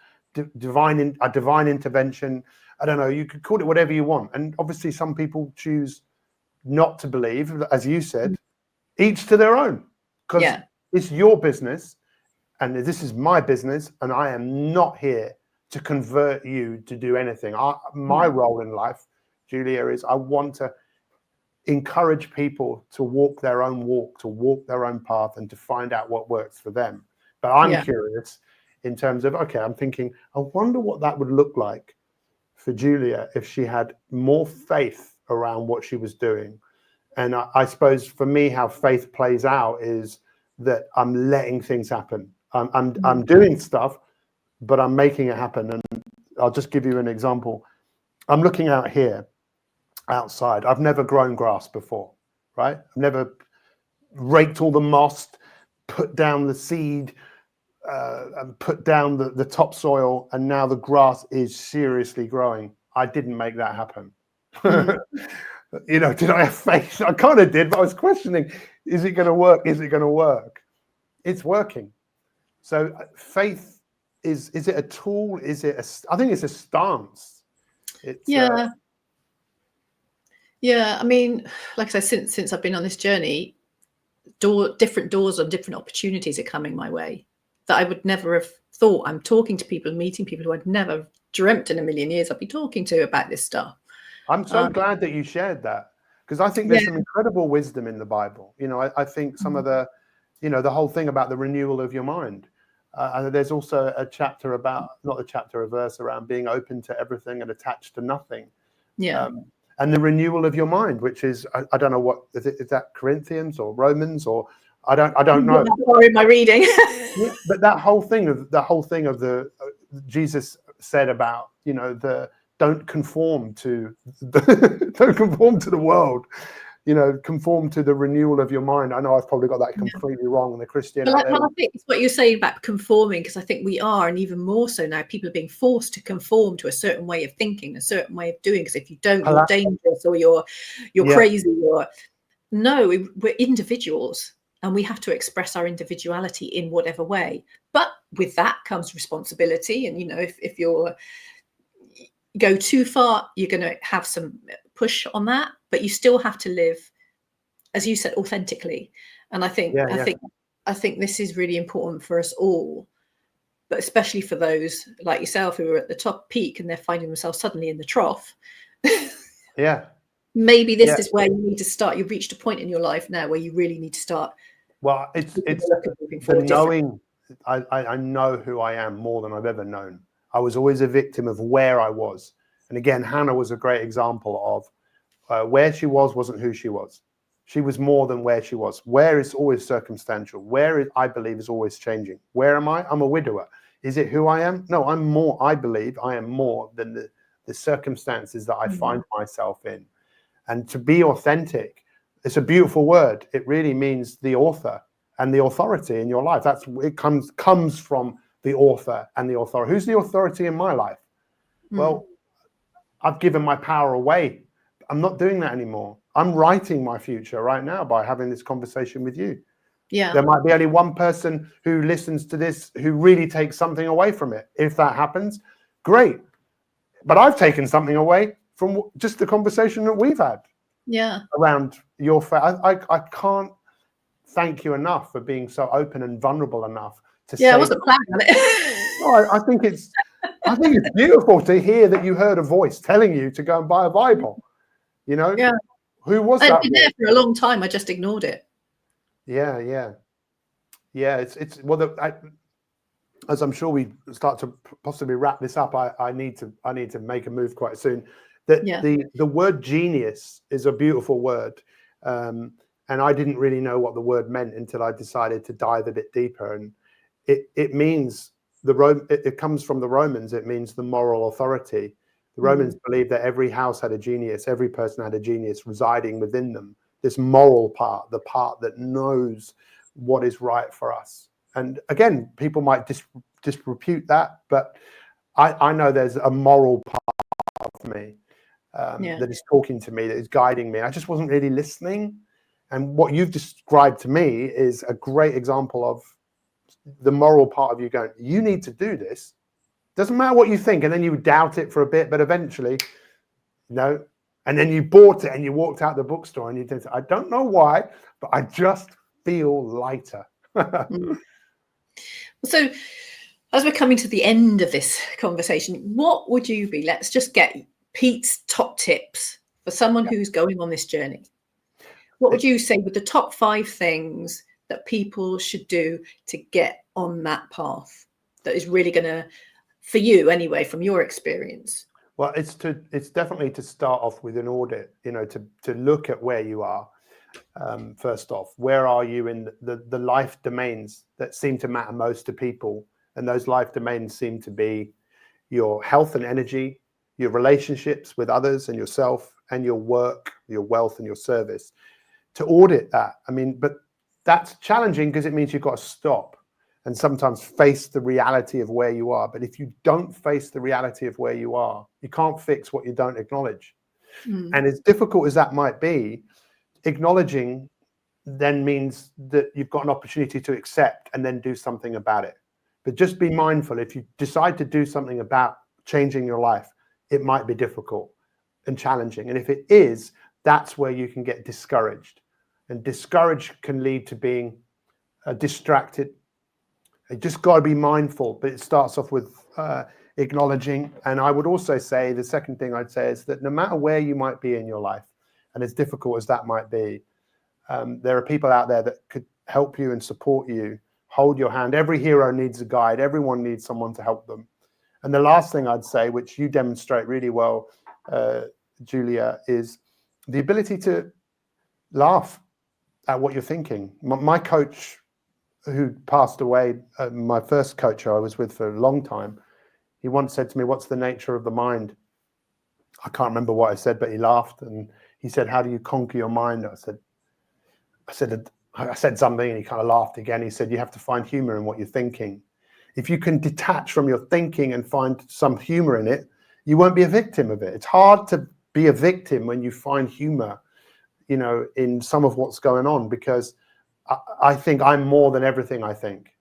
divine intervention. I don't know, you could call it whatever you want. And obviously some people choose not to believe, as you said, each to their own, because it's your business and this is my business, and I am not here to convert you to do anything. My role in life, Julia, is I want to encourage people to walk their own walk, to walk their own path, and to find out what works for them. But I'm curious in terms of, okay, I'm thinking, I wonder what that would look like for Julia if she had more faith around what she was doing. And I suppose for me, how faith plays out is that I'm letting things happen. I'm doing stuff, but I'm making it happen. And I'll just give you an example. I'm looking out here outside. I've never grown grass before, right? I've never raked all the moss, put down the seed, and put down the topsoil, and now the grass is seriously growing. I didn't make that happen. You know, did I have faith? I kind of did, but I was questioning, is it going to work? Is it going to work? It's working. So faith is it a tool? Is it I think it's a stance. It's yeah. I mean, like I said, since I've been on this journey, different doors and different opportunities are coming my way that I would never have thought. I'm talking to people, meeting people who I'd never dreamt in a million years I'd be talking to about this stuff. I'm so glad that you shared that, because I think there's some incredible wisdom in the Bible. You know, I think some of the, you know, the whole thing about the renewal of your mind. And there's also a chapter about, not a chapter, a verse around being open to everything and attached to nothing. Yeah. And the renewal of your mind, which is, I don't know what, is that Corinthians or Romans, or I don't know. Sorry, my reading. Yeah, but that whole thing of the Jesus said about, you know, don't conform to the world, you know, conform to the renewal of your mind. I know I've probably got that completely wrong. The Christian, well, I think it's what you're saying about conforming, because I think we are, and even more so now, people are being forced to conform to a certain way of thinking, a certain way of doing. Because if you don't, you're dangerous, or you're crazy. Or no, we're individuals, and we have to express our individuality in whatever way. But with that comes responsibility, and you know, if you go too far, you're going to have some push on that, but you still have to live, as you said, authentically. And I think this is really important for us all, but especially for those like yourself who are at the top peak and they're finding themselves suddenly in the trough. Maybe this is where you need to start. You've reached a point in your life now where you really need to start. Well, it's the knowing. I know who I am more than I've ever known. I was always a victim of where I was. And again, Hannah was a great example of where she wasn't who she was. She was more than where she was. Where is always circumstantial. Where I believe is always changing. Where am I? I'm a widower. Is it who I am? No, I'm more. I believe I am more than the circumstances that I find myself in. And to be authentic, it's a beautiful word. It really means the author and the authority in your life. It comes from the author and the authority. Who's the authority in my life? Well, I've given my power away. I'm not doing that anymore. I'm writing my future right now by having this conversation with you. Yeah. There might be only one person who listens to this who really takes something away from it. If that happens, great. But I've taken something away from just the conversation that we've had. Yeah. Around your faith. I can't thank you enough for being so open and vulnerable enough to say. I wasn't planning on it. No, I think it's beautiful to hear that you heard a voice telling you to go and buy a Bible. You know? Yeah. Who was that? I've been there for a long time. I just ignored it. Yeah. It's as I'm sure we start to possibly wrap this up. I need to make a move quite soon. The word genius is a beautiful word, and I didn't really know what the word meant until I decided to dive a bit deeper. And it means it comes from the Romans. It means the moral authority. The Romans believed that every house had a genius, every person had a genius residing within them. This moral part, the part that knows what is right for us. And again, people might disrepute that, but I know there's a moral part of me that is talking to me, that is guiding me. I just wasn't really listening. And what you've described to me is a great example of the moral part of you going, you need to do this. Doesn't matter what you think. And then you doubt it for a bit, but eventually, no. And then you bought it and you walked out the bookstore and you did. I don't know why, but I just feel lighter. So as we're coming to the end of this conversation, what would you be? Let's just get Pete's top tips for someone who's going on this journey. What would you say with the top 5 things that people should do to get on that path that is really going to, for you anyway, from your experience? Well, it's definitely to start off with an audit, to look at where you are. First off, where are you in the life domains that seem to matter most to people? And those life domains seem to be your health and energy, your relationships with others and yourself, and your work, your wealth, and your service. To audit that, but that's challenging because it means you've got to stop and sometimes face the reality of where you are. But if you don't face the reality of where you are, you can't fix what you don't acknowledge. And as difficult as that might be, acknowledging then means that you've got an opportunity to accept and then do something about it. But just be mindful, if you decide to do something about changing your life, it might be difficult and challenging. And if it is, that's where you can get discouraged. And discouraged can lead to being distracted. You just got to be mindful, but it starts off with acknowledging. And I would also say, the second thing I'd say is that no matter where you might be in your life, and as difficult as that might be, there are people out there that could help you and support you, hold your hand. Every hero needs a guide. Everyone needs someone to help them. And the last thing I'd say, which you demonstrate really well, Julia, is the ability to laugh at what you're thinking. My coach, who passed away, my first coach I was with for a long time, he once said to me, "What's the nature of the mind?" I can't remember what I said, but he laughed and he said, "How do you conquer your mind?" I said something and he kind of laughed again. He said, "You have to find humor in what you're thinking. If you can detach from your thinking and find some humor in it, you won't be a victim of it." It's hard to be a victim when you find humor, in some of what's going on, because I think I'm more than everything I think.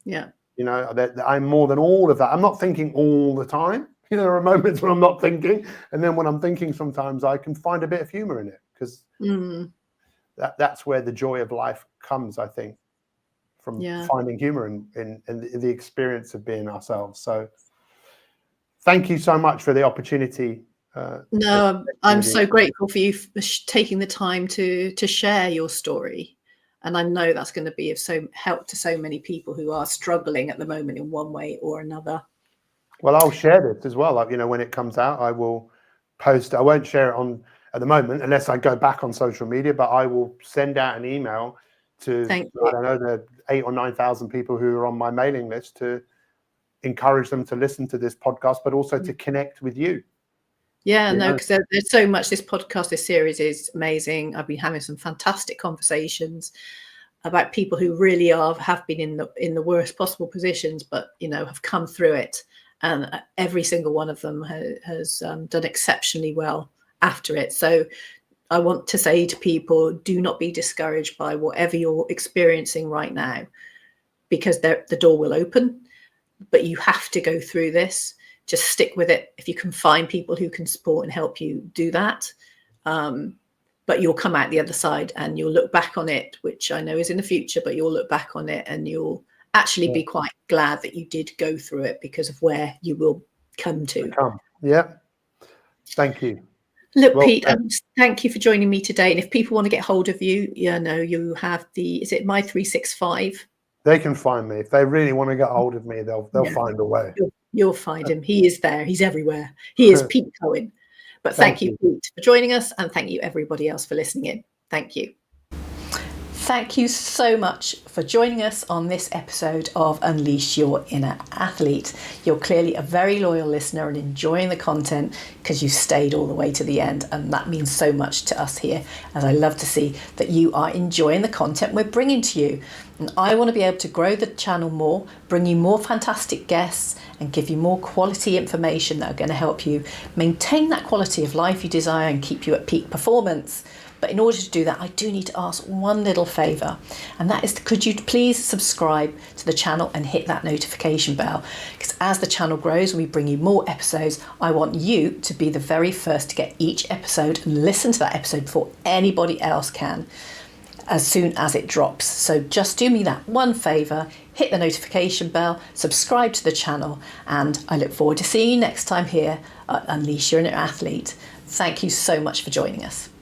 Yeah. That I'm more than all of that. I'm not thinking all the time. There are moments when I'm not thinking. And then when I'm thinking, sometimes I can find a bit of humor in it, because that's where the joy of life comes, I think, from finding humor in the experience of being ourselves. So thank you so much for the opportunity. No, I'm so grateful for you for taking the time to share your story. And I know that's going to be of help to so many people who are struggling at the moment in one way or another. Well, I'll share this as well. When it comes out, I will post. I won't share it at the moment unless I go back on social media, but I will send out an email to, I don't know, the 8,000 or 9,000 people who are on my mailing list, to encourage them to listen to this podcast, but also to connect with you. Yeah, no, because there's so much. This podcast, this series is amazing. I've been having some fantastic conversations about people who really have been in the worst possible positions, but have come through it, and every single one of them has done exceptionally well after it. So I want to say to people, do not be discouraged by whatever you're experiencing right now, because the door will open, but you have to go through this. Just stick with it. If you can find people who can support and help you, do that. But you'll come out the other side and you'll look back on it, which I know is in the future, but you'll look back on it and you'll actually be quite glad that you did go through it, because of where you will come to. Yeah. Thank you. Look, Pete, thank you for joining me today. And if people want to get hold of you, you have is it Mi365? They can find me. If they really want to get hold of me, they'll find a way. You'll find him. He is there. He's everywhere. He is Pete Cohen. But thank you, Pete, for joining us, and thank you everybody else for listening in. Thank you. Thank you so much for joining us on this episode of Unleash Your Inner Athlete. You're clearly a very loyal listener and enjoying the content because you stayed all the way to the end, and that means so much to us here, as I love to see that you are enjoying the content we're bringing to you. And I want to be able to grow the channel more, bring you more fantastic guests, and give you more quality information that are going to help you maintain that quality of life you desire and keep you at peak performance. But in order to do that, I do need to ask one little favour, and that is, could you please subscribe to the channel and hit that notification bell? Because as the channel grows and we bring you more episodes, I want you to be the very first to get each episode and listen to that episode before anybody else can, as soon as it drops. So just do me that one favour, hit the notification bell, subscribe to the channel, and I look forward to seeing you next time here at Unleash Your Inner Athlete. Thank you so much for joining us.